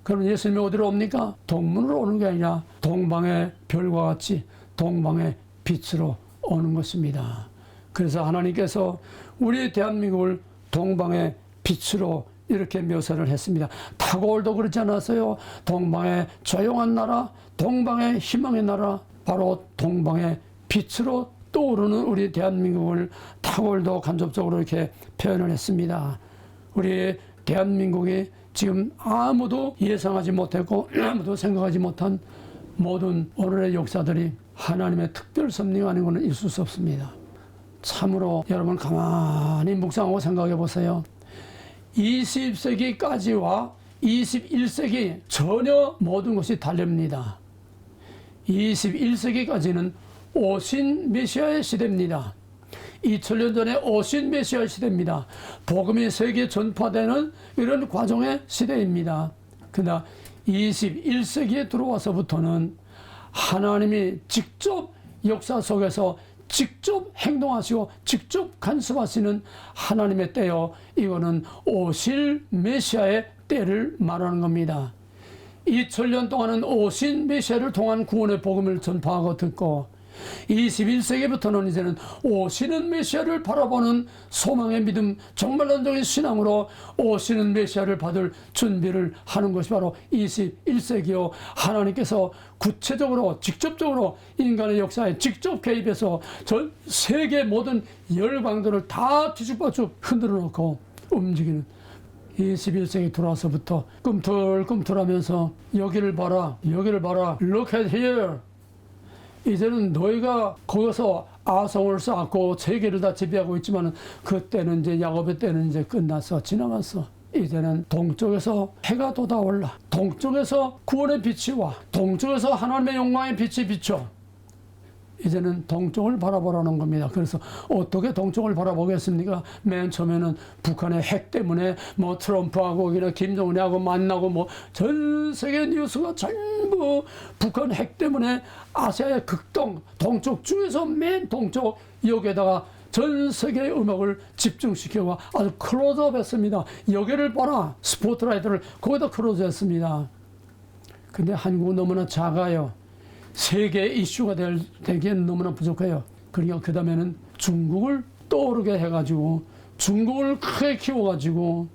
그럼 예수님이 어디로 옵니까? 동문으로 오는 게 아니라 동방의 별과 같이 동방의 빛으로 오는 것입니다. 그래서 하나님께서 우리 대한민국을 동방의 빛으로 이렇게 묘사를 했습니다. 타고올도 그렇지 않았어요? 동방의 조용한 나라, 동방의 희망의 나라, 바로 동방의 빛으로 떠오르는 우리 대한민국을 타고올도 간접적으로 이렇게 표현을 했습니다. 우리 대한민국이 지금 아무도 예상하지 못했고 아무도 생각하지 못한 모든 오늘의 역사들이 하나님의 특별 섭리가 아니고는 있을 수 없습니다. 참으로 여러분 가만히 묵상하고 생각해 보세요. 20세기까지와 21세기 전혀 모든 것이 다릅니다. 21세기까지는 오신 메시아의 시대입니다. 2000년 전에 오신 메시아의 시대입니다. 복음이 세계에 전파되는 이런 과정의 시대입니다. 그러나 21세기에 들어와서부터는 하나님이 직접 역사 속에서 직접 행동하시고 직접 간섭하시는 하나님의 때요, 이거는 오실 메시아의 때를 말하는 겁니다. 2000년 동안은 오신 메시아를 통한 구원의 복음을 전파하고 듣고 21세기부터는 이제는 오시는 메시아를 바라보는 소망의 믿음, 정말론적인 신앙으로 오시는 메시아를 받을 준비를 하는 것이 바로 21세기요. 하나님께서 구체적으로 직접적으로 인간의 역사에 직접 개입해서 전 세계 모든 열강들을 다 뒤죽박죽 흔들어 놓고 움직이는 21세기 들어와서부터 꿈틀꿈틀하면서 여기를 봐라, 여기를 봐라, look at here. 이제는 너희가 거기서 아성을 쌓고 세계를 다 지배하고 있지만 그때는 이제 야곱의 때는 이제 끝났어, 지나갔어. 이제는 동쪽에서 해가 돋아올라. 동쪽에서 구원의 빛이 와. 동쪽에서 하나님의 영광의 빛이 비춰. 이제는 동쪽을 바라보라는 겁니다. 그래서 어떻게 동쪽을 바라보겠습니까? 맨 처음에는 북한의 핵 때문에 뭐 트럼프하고 그냥 김정은하고 만나고 뭐 전 세계 뉴스가 전부 북한 핵 때문에 아시아의 극동, 동쪽 중에서 맨 동쪽 여기에다가 전 세계의 음악을 집중시키고 아주 클로즈업 했습니다. 여기를 봐라. 스포트라이트를 거기다 클로즈 했습니다. 근데 한국은 너무나 작아요. 세계 이슈가 되기에는 너무나 부족해요. 그러니까 그 다음에는 중국을 떠오르게 해가지고 중국을 크게 키워가지고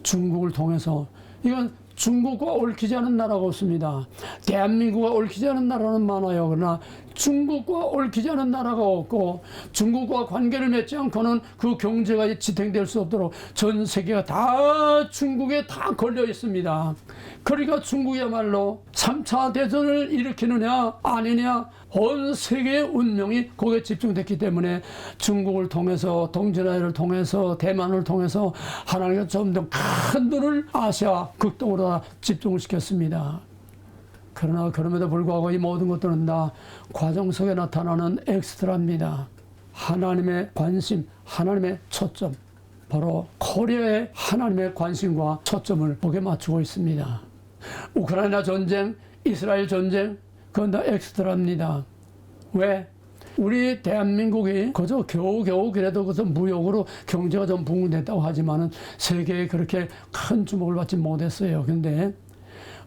중국을 통해서, 이건 중국과 얽히지 않은 나라가 없습니다. 대한민국과 얽히지 않은 나라는 많아요. 그러나 중국과 얽히지 않은 나라가 없고 중국과 관계를 맺지 않고는 그 경제가 지탱될 수 없도록 전 세계가 다 중국에 다 걸려 있습니다. 그러니까 중국이야말로 3차 대전을 일으키느냐 아니냐, 온 세계의 운명이 거기에 집중됐기 때문에 중국을 통해서, 동전아를 통해서, 대만을 통해서 하나님께서 좀 더 큰 눈을 아시아 극동으로 집중을 시켰습니다. 그러나 그럼에도 불구하고 이 모든 것들은 다 과정 속에 나타나는 엑스트라입니다. 하나님의 관심, 하나님의 초점, 바로 코리아의 하나님의 관심과 초점을 거기에 맞추고 있습니다. 우크라이나 전쟁, 이스라엘 전쟁, 그건 다 엑스트라입니다. 왜? 우리 대한민국이 그저 겨우겨우 그래도 그저 무역으로 경제가 좀 붕괴됐다고 하지만은 세계에 그렇게 큰 주목을 받지 못했어요. 근데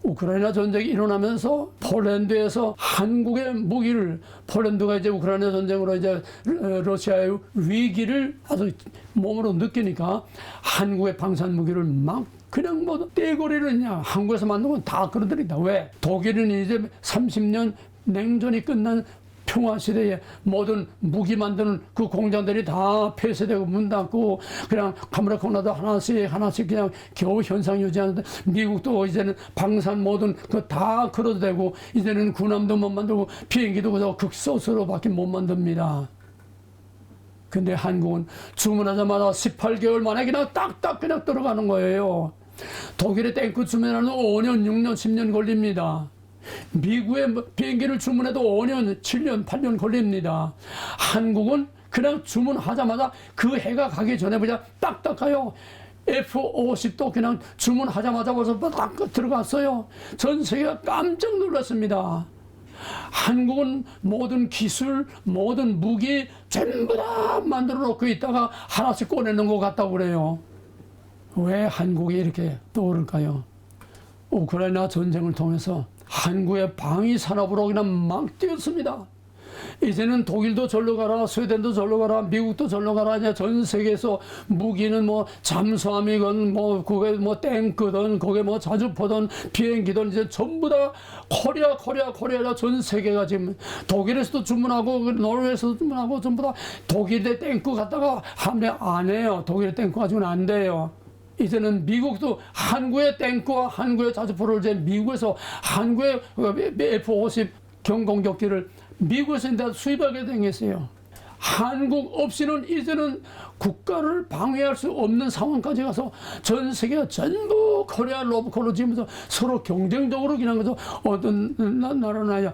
우크라이나 전쟁이 일어나면서 폴란드에서 한국의 무기를, 폴란드가 이제 우크라이나 전쟁으로 이제 러시아의 위기를 아주 몸으로 느끼니까 한국의 방산 무기를 막 그냥 뭐 떼거리를 그냥 한국에서 만든 건 다 그러더니다. 왜? 독일은 이제 30년 냉전이 끝난 평화시대에 모든 무기 만드는 그 공장들이 다 폐쇄되고 문 닫고 그냥 카메라코나도 하나씩 그냥 겨우 현상 유지하는데, 미국도 이제는 방산 모든 그 다 끌어대고 이제는 군함도 못 만들고 비행기도 그저 극소수로밖에 못 만듭니다. 근데 한국은 주문하자마자 18개월 만에 그냥 딱딱 그냥 들어가는 거예요. 독일의 탱크 주문하는 5년, 6년, 10년 걸립니다. 미국의 비행기를 주문해도 5년, 7년, 8년 걸립니다. 한국은 그냥 주문하자마자 그 해가 가기 전에 그냥 딱딱 가요. F-50도 그냥 주문하자마자 벌써 딱 들어갔어요. 전 세계가 깜짝 놀랐습니다. 한국은 모든 기술, 모든 무기 전부 다 만들어 놓고 있다가 하나씩 꺼내는 것 같다고 그래요. 왜 한국이 이렇게 떠오를까요? 우크라이나 전쟁을 통해서 한국의 방위 산업으로 그냥 막 뛰었습니다. 이제는 독일도 절로 가라, 스웨덴도 절로 가라, 미국도 절로 가라. 이제 전 세계에서 무기는 뭐 잠수함이건 뭐 그게 뭐 탱크든 그게 뭐 자주포든 비행기든 이제 전부 다 코리아 전 세계가 지금 독일에서도 주문하고 노르웨이에서도 주문하고 전부 다 독일의 탱크 갖다가 함대 안 해요. 독일의 탱크 가지고는 안 돼요. 이제는 미국도 한국의 탱크와 한국의 자주포를 이제 미국에서 한국의 F-50 경공격기를 미국에서 이제 수입하게 되겠어요. 한국 없이는 이제는 국가를 방해할 수 없는 상황까지 가서 전 세계가 전부 코리아 로봇으로 지면서 서로 경쟁적으로 그냥 그래서 어떤 나라나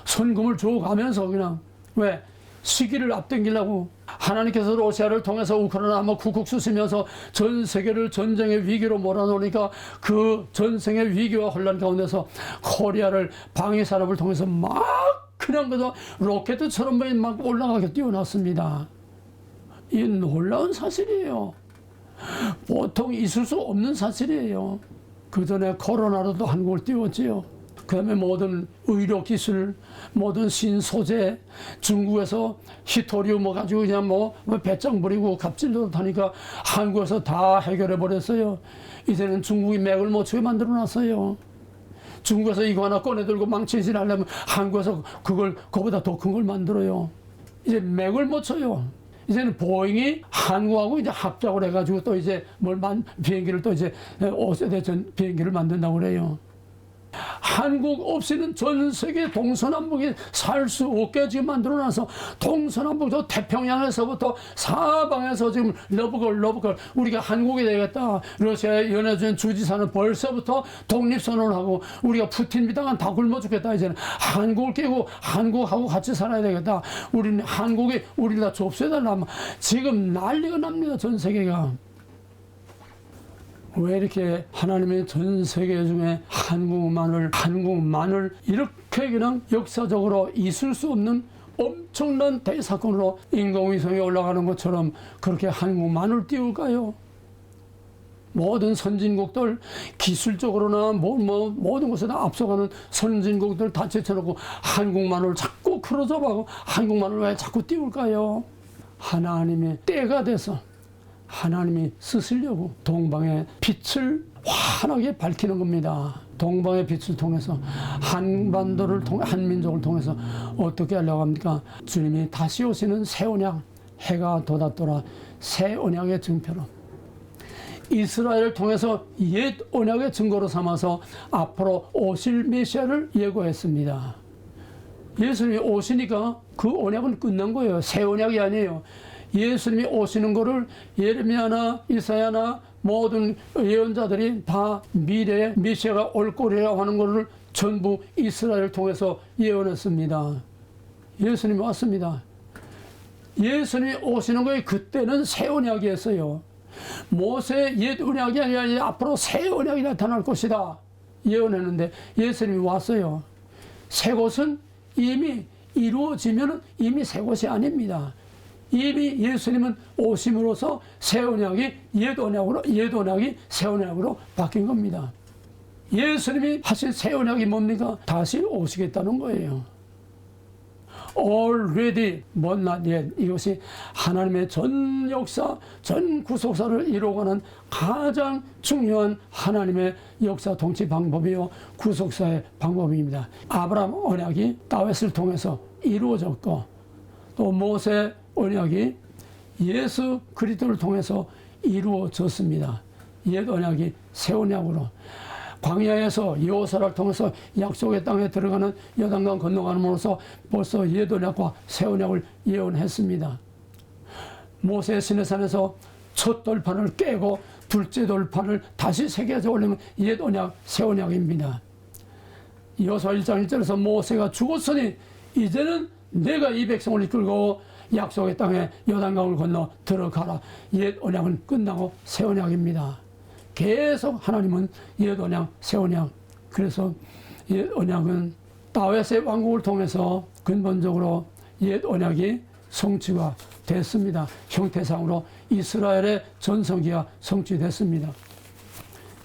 선금을 줘가면서 그냥 왜 시기를 앞당기려고 하나님께서 러시아를 통해서 우크라이나 한번 쿡쿡 쑤시면서 전 세계를 전쟁의 위기로 몰아넣으니까 그 전쟁의 위기와 혼란 가운데서 코리아를 방위 산업을 통해서 막 그냥 그저 로켓처럼 막 올라가게 띄워놨습니다. 이 놀라운 사실이에요. 보통 있을 수 없는 사실이에요. 그 전에 코로나로도 한국을 띄웠지요. 그 다음에 모든 의료기술, 모든 신소재, 중국에서 히토리움 뭐 가지고 그냥 뭐 배짱 부리고 갑질도 하니까 한국에서 다 해결해 버렸어요. 이제는 중국이 맥을 못 추게 만들어 놨어요. 중국에서 이거 하나 꺼내 들고 망치질 하려면 한국에서 그거보다 더 큰 걸 만들어요. 이제 맥을 못 쳐요. 이제는 보잉이 한국하고 이제 합작을 해가지고 또 이제 비행기를 또 이제 5세대 비행기를 만든다고 그래요. 한국 없이는 전 세계 동서남북이 살 수 없게 지금 만들어놔서 동서남북 저 태평양에서부터 사방에서 지금 러브걸 우리가 한국이 되겠다. 러시아의 연해준 주지사는 벌써부터 독립선언을 하고 우리가 푸틴 비당한 다 굶어 죽겠다. 이제는 한국을 깨고 한국하고 같이 살아야 되겠다. 우리는 한국이 우리를 다 접수해달라. 지금 난리가 납니다. 전 세계가. 왜 이렇게 하나님의 전 세계 중에 한국만을 이렇게 그냥 역사적으로 있을 수 없는 엄청난 대사건으로 인공위성이 올라가는 것처럼 그렇게 한국만을 띄울까요? 모든 선진국들 기술적으로나 모든 것에 다 앞서가는 선진국들 다 제쳐놓고 한국만을 자꾸 크로즈업하고 한국만을 왜 자꾸 띄울까요? 하나님의 때가 돼서 하나님이 쓰시려고 동방의 빛을 환하게 밝히는 겁니다. 동방의 빛을 통해서 한반도를 한민족을 통해서 어떻게 하려고 합니까? 주님이 다시 오시는 새 언약, 해가 돋았더라 새 언약의 증표로 이스라엘을 통해서 옛 언약의 증거로 삼아서 앞으로 오실 메시아를 예고했습니다. 예수님이 오시니까 그 언약은 끝난 거예요. 새 언약이 아니에요. 예수님이 오시는 거를 예레미야나 이사야나 모든 예언자들이 다 미래에 메시아가 올 거리라고 하는 것을 전부 이스라엘을 통해서 예언했습니다. 예수님이 왔습니다. 예수님이 오시는 거에 그때는 새 언약이었어요. 모세의 옛 언약이 아니라 앞으로 새 언약이 나타날 것이다 예언했는데 예수님이 왔어요. 새 것은 이미 이루어지면 이미 새 것이 아닙니다. 이미 예수님은 오심으로써 새 언약이 옛 언약이 새 언약으로 바뀐 겁니다. 예수님이 하신 새 언약이 뭡니까? 다시 오시겠다는 거예요. Already, but not yet. 이것이 하나님의 전 역사, 전 구속사를 이루어가는 가장 중요한 하나님의 역사 통치 방법이요 구속사의 방법입니다. 아브라함 언약이 다윗을 통해서 이루어졌고 또 모세 언약이 예수 그리스도를 통해서 이루어졌습니다. 옛 언약이 새 언약으로 광야에서 여호수아를 통해서 약속의 땅에 들어가는 요단강 건너감으로써 벌써 옛 언약과 새 언약을 예언했습니다. 모세 시내산에서 첫 돌판을 깨고 둘째 돌판을 다시 새겨서 올리면 옛 언약, 새 언약입니다. 여호수아 1장 1절에서 모세가 죽었으니 이제는 내가 이 백성을 이끌고 약속의 땅에 요단강을 건너 들어가라. 옛 언약은 끝나고 새 언약입니다. 계속 하나님은 옛 언약, 새 언약. 그래서 옛 언약은 다윗의 왕국을 통해서 근본적으로 옛 언약이 성취가 됐습니다. 형태상으로 이스라엘의 전성기가 성취됐습니다.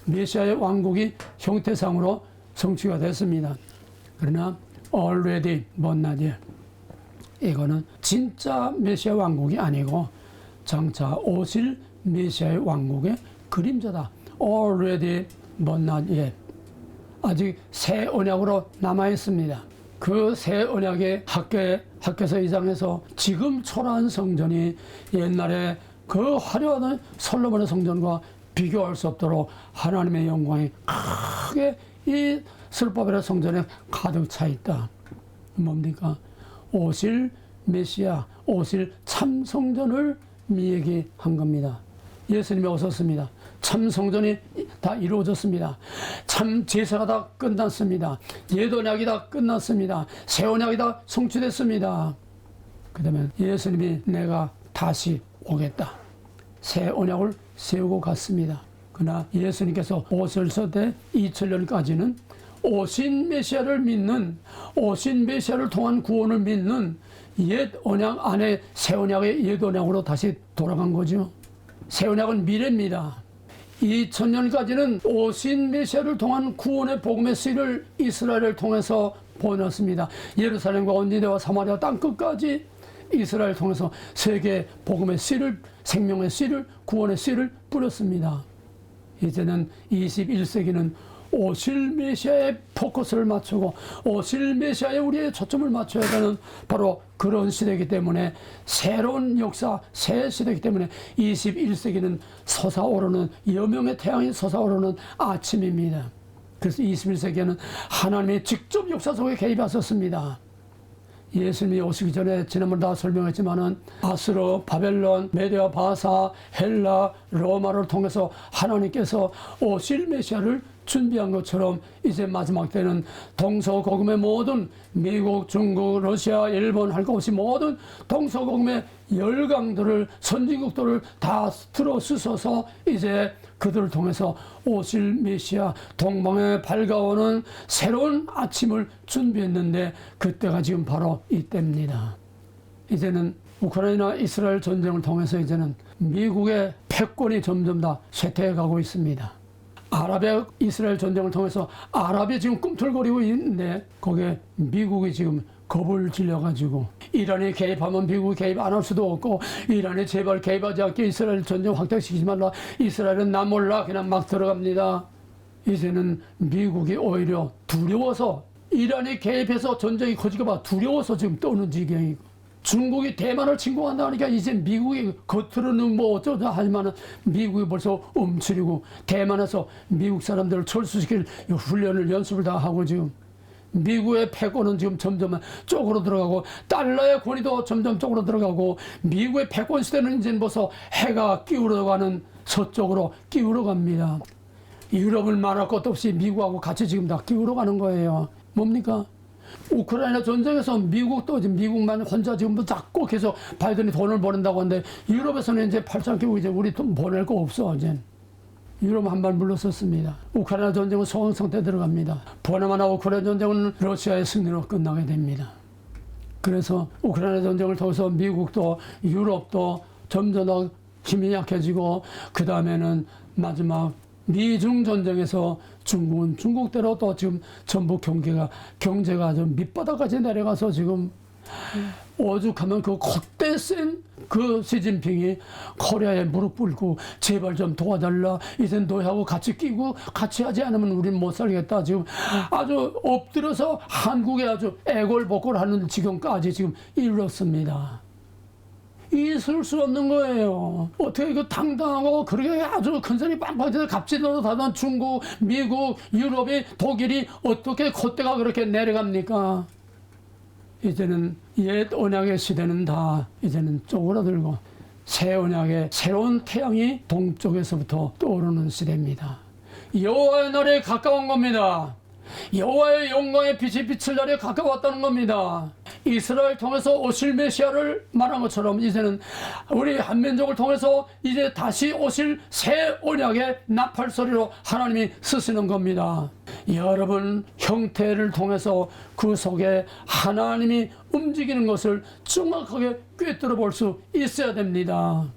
메시아의 왕국이 형태상으로 성취가 됐습니다. 그러나 already but not yet. 이거는 진짜 메시아 왕국이 아니고 장차 오실 메시아의 왕국의 그림자다. Already but not yet. 아직 새 언약으로 남아 있습니다. 그 새 언약의 학개서 2장에서 지금 초라한 성전이 옛날에 그 화려한 솔로몬의 성전과 비교할 수 없도록 하나님의 영광이 크게 이 스룹바벨의 성전에 가득 차 있다. 뭡니까? 오실 메시아, 오실 참 성전을 얘기한 겁니다. 예수님이 오셨습니다. 참 성전이 다 이루어졌습니다. 참 제사가 다 끝났습니다. 옛 언약이 다 끝났습니다. 새 언약이 다 성취됐습니다. 그 다음에 예수님이 내가 다시 오겠다. 새 언약을 세우고 갔습니다. 그러나 예수님께서 오실 때 2000년까지는 오신 메시아를 믿는, 오신 메시아를 통한 구원을 믿는 옛 언약 안에 새 언약의 옛 언약으로 다시 돌아간 거죠. 새 언약은 미래입니다. 2000년까지는 오신 메시아를 통한 구원의 복음의 씨를 이스라엘을 통해서 보냈습니다. 예루살렘과 온니네와 사마리아 땅끝까지 이스라엘을 통해서 세계 복음의 씨를, 생명의 씨를, 구원의 씨를 뿌렸습니다. 이제는 21세기는 오실 메시아의 포커스를 맞추고 오실 메시아에 우리의 초점을 맞춰야 되는 바로 그런 시대이기 때문에 새로운 역사, 새 시대이기 때문에 21세기는 솟아오르는 여명의 태양이 솟아오르는 아침입니다. 그래서 21세기에는 하나님이 직접 역사 속에 개입하셨습니다. 예수님이 오시기 전에 지난번 다 설명했지만은 아수르, 바벨론, 메디아, 바사, 헬라, 로마를 통해서 하나님께서 오실 메시아를 준비한 것처럼 이제 마지막 때는 동서고금의 모든 미국, 중국, 러시아, 일본 할 것 없이 모든 동서고금의 열강들을, 선진국들을 다 들어 쓰셔서 이제 그들을 통해서 오실 메시아, 동방에 밝아오는 새로운 아침을 준비했는데 그때가 지금 바로 이때입니다. 이제는 우크라이나 이스라엘 전쟁을 통해서 이제는 미국의 패권이 점점 다 쇠퇴해 가고 있습니다. 아랍의 이스라엘 전쟁을 통해서 아랍이 지금 꿈틀거리고 있는데 거기에 미국이 지금 겁을 질려가지고 이란이 개입하면 미국이 개입 안 할 수도 없고 이란이 제발 개입하지 않게 이스라엘 전쟁 확대시키지 말라. 이스라엘은 나 몰라 그냥 막 들어갑니다. 이제는 미국이 오히려 두려워서 이란이 개입해서 전쟁이 커질까 봐 두려워서 지금 떠는 지경이고 중국이 대만을 침공한다니까 이제 미국이 겉으로는 뭐 어쩌자 하지만은 미국이 벌써 움츠리고 대만에서 미국 사람들을 철수시킬 훈련을 연습을 다 하고 지금 미국의 패권은 지금 점점 쪽으로 들어가고 달러의 권위도 점점 쪽으로 들어가고 미국의 패권 시대는 이제 벌써 해가 기울어가는 서쪽으로 기울어 갑니다. 유럽을 말할 것도 없이 미국하고 같이 지금 다 기울어 가는 거예요. 뭡니까? 우크라이나 전쟁에서 미국도 지금 미국만 혼자 지금 잡고 계속 바이든이 돈을 보낸다고 하는데 유럽에서는 이제 팔짱 끼고 이제 우리 돈 보낼 거 없어 이제. 유럽 한 발 물러섰습니다. 우크라이나 전쟁은 소강 상태에 들어갑니다. 보나마나 우크라이나 전쟁은 러시아의 승리로 끝나게 됩니다. 그래서 우크라이나 전쟁을 통해서 미국도 유럽도 점점 더 힘이 약해지고 그 다음에는 마지막 미중 전쟁에서 중국은 중국대로 또 지금 전부 경제가 좀 밑바닥까지 내려가서 지금 오죽하면 그 콧대 센 그 시진핑이 코리아에 무릎 꿇고 제발 좀 도와달라. 이제 너하고 같이 끼고 같이 하지 않으면 우리는 못 살겠다. 지금 아주 엎드려서 한국에 아주 애골복골하는 지경까지 지금 이르렀습니다. 있을 수 없는 거예요. 어떻게 그 당당하고 그렇게 아주 큰 소리 빵빵 쳐서 갑질로 다던 중국, 미국, 유럽이 독일이 어떻게 콧대가 그렇게 내려갑니까? 이제는 옛 언약의 시대는 다 이제는 쪼그라들고 새 언약의 새로운 태양이 동쪽에서부터 떠오르는 시대입니다. 여호와의 날이 가까운 겁니다. 여호와의 영광의 빛이 비칠 날이 가까웠다는 겁니다. 이스라엘 통해서 오실 메시아를 말한 것처럼 이제는 우리 한민족을 통해서 이제 다시 오실 새 언약의 나팔소리로 하나님이 쓰시는 겁니다. 여러분 형태를 통해서 그 속에 하나님이 움직이는 것을 정확하게 꿰뚫어 볼 수 있어야 됩니다.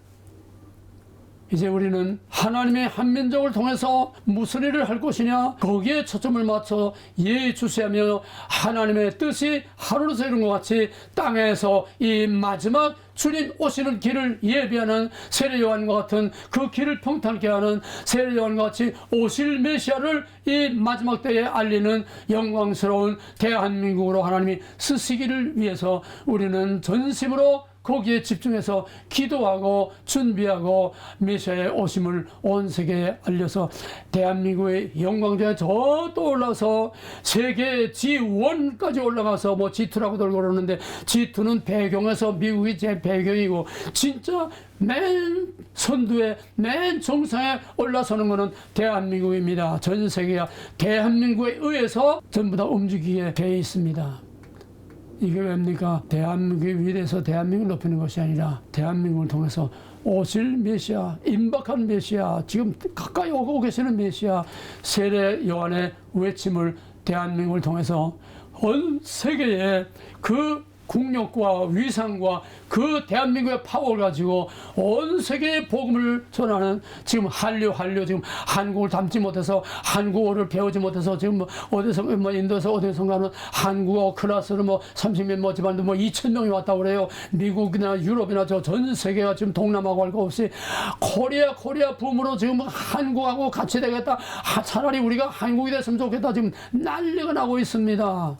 이제 우리는 하나님의 한민족을 통해서 무슨 일을 할 것이냐, 거기에 초점을 맞춰 예의주시하며 하나님의 뜻이 하루로서 이룬 것 같이 땅에서 이 마지막 주님 오시는 길을 예비하는 세례 요한과 같은 그 길을 평탄케 하는 세례 요한과 같이 오실 메시아를 이 마지막 때에 알리는 영광스러운 대한민국으로 하나님이 쓰시기를 위해서 우리는 전심으로 거기에 집중해서 기도하고 준비하고 메시아의 오심을 온 세계에 알려서 대한민국의 영광대에 저 또 올라서 세계 G1까지 올라가서 뭐 G2라고들 그러는데 G2는 배경에서 미국이 제 배경이고 진짜 맨 선두에 맨 정상에 올라서는 것은 대한민국입니다. 전 세계가 대한민국에 의해서 전부 다 움직이게 되어 있습니다. 이게 왜입니까? 대한민국이 위대해서 대한민국을 높이는 것이 아니라 대한민국을 통해서 오실 메시아, 임박한 메시아, 지금 가까이 오고 계시는 메시아, 세례 요한의 외침을 대한민국을 통해서 온 세계에 그 국력과 위상과 그 대한민국의 파워를 가지고 온 세계에 복음을 전하는 지금 한류 지금 한국을 담지 못해서 한국어를 배우지 못해서 지금 뭐 어디서 뭐 인도에서 어디서 가는 한국어 클래스를 뭐 30몇 뭐 집안도 뭐 2,000명이 왔다고 그래요. 미국이나 유럽이나 저 전 세계가 지금 동남아고 할 거 없이 코리아 붐으로 지금 한국하고 같이 되겠다. 차라리 우리가 한국이 됐으면 좋겠다. 지금 난리가 나고 있습니다.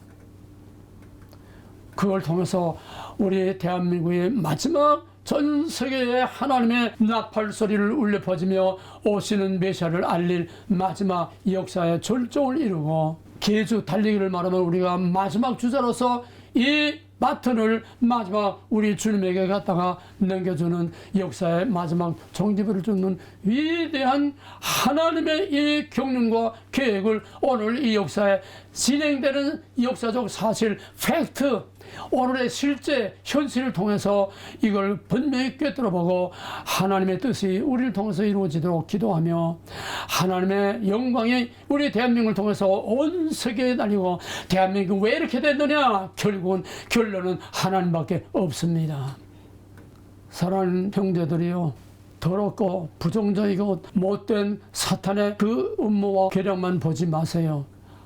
그걸 통해서 우리 대한민국의 마지막 전 세계에 하나님의 나팔 소리를 울려 퍼지며 오시는 메시아를 알릴 마지막 역사의 절정을 이루고 계주 달리기를 말하면 우리가 마지막 주자로서 이 바톤을 마지막 우리 주님에게 갖다가 넘겨주는 역사의 마지막 종지부를 줍는 위대한 하나님의 이 경륜과 계획을 오늘 이 역사에 진행되는 역사적 사실, 팩트, 오늘의 실제 현실을 통해서 이걸 분명히 꿰뚫어보고 하나님의 뜻이 우리를 통해서 이루어지도록 기도하며 하나님의 영광이 우리 대한민국을 통해서 온 세계에 날리고 대한민국 왜 이렇게 됐느냐? 결국은 결론은 하나님밖에 없습니다. 사랑하는 형제들이요, 더럽고 부정적이고 못된 사탄의 그 음모와 계략만 보지 마세요.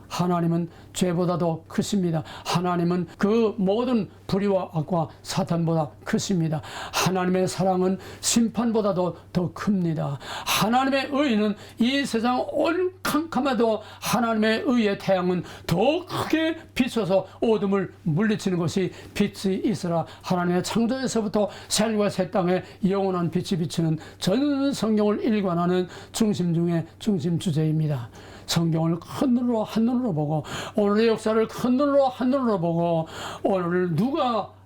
하나님은 죄보다도 크십니다. 하나님은 그 모든 불의와 악과 사탄보다 크십니다. 하나님의 사랑은 심판보다도 더 큽니다. 하나님의 의는 이 세상 온 캄캄해도 하나님의 의의 태양은 더 크게 비춰서 어둠을 물리치는 것이 빛이 있으라. 하나님의 창조에서부터 셀과 새 땅에 영원한 빛이 비치는 전 성경을 일관하는 중심 중의 중심 주제입니다. 성경을 큰 눈으로 한눈으로 보고 오늘의 역사를 큰 눈으로 한눈으로 보고 오늘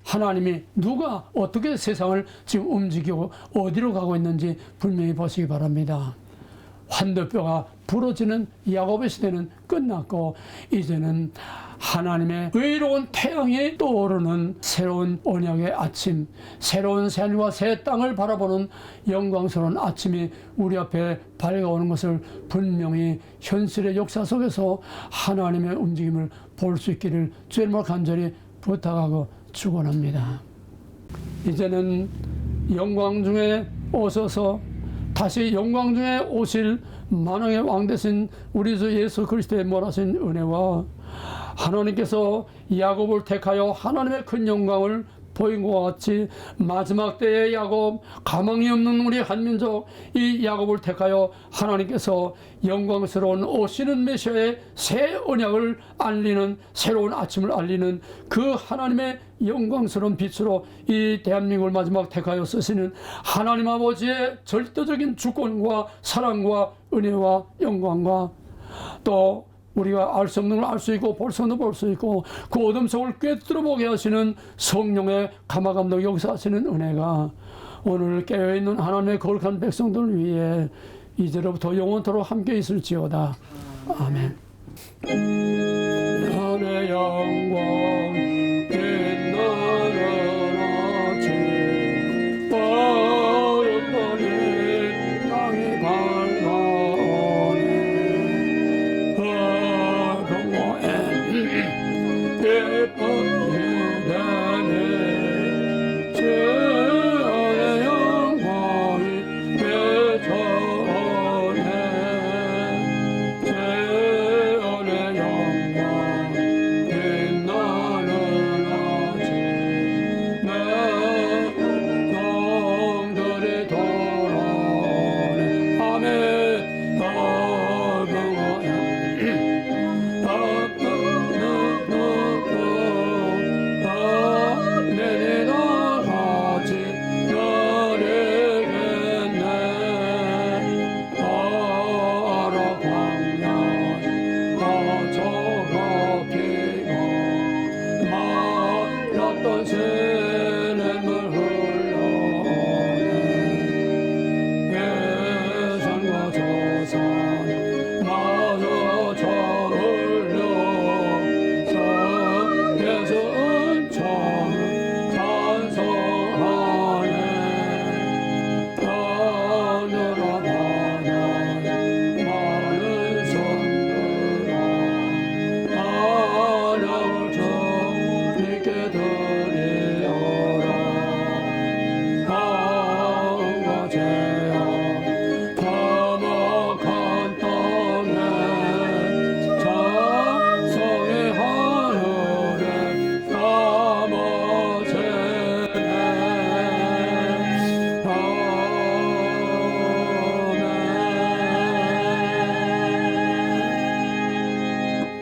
하나님이 누가 어떻게 세상을 지금 움직이고 어디로 가고 있는지 분명히 보시기 바랍니다. 환도뼈가 부러지는 야곱의 시대는 끝났고 이제는 하나님의 의로운 태양이 떠오르는 새로운 언약의 아침, 새로운 새하늘과 새 땅을 바라보는 영광스러운 아침이 우리 앞에 밝아오는 것을 분명히 현실의 역사 속에서 하나님의 움직임을 볼 수 있기를 주님을 간절히 부탁하고 축원합니다. 이제는 영광 중에 오셔서 다시 영광 중에 오실 만왕의 왕 되신 우리 주 예수 그리스도의 몰아신 은혜와 하나님께서 야곱을 택하여 하나님의 큰 영광을 보인 것과 같이 마지막 때의 야곱, 가망이 없는 우리 한민족 이 야곱을 택하여 하나님께서 영광스러운 오시는 메시아의 새 언약을 알리는 새로운 아침을 알리는 그 하나님의 영광스러운 빛으로 이 대한민국을 마지막 택하여 쓰시는 하나님 아버지의 절대적인 주권과 사랑과 은혜와 영광과 또 우리가 알 수 없는 걸 알 수 있고 볼 수 없는 걸 볼 수 있고 그 어둠 속을 꿰뚫어보게 하시는 성령의 감화감독 역사하시는 은혜가 오늘 깨어있는 하나님의 거룩한 백성들 위해 이제로부터 영원토록 함께 있을지어다. 아멘.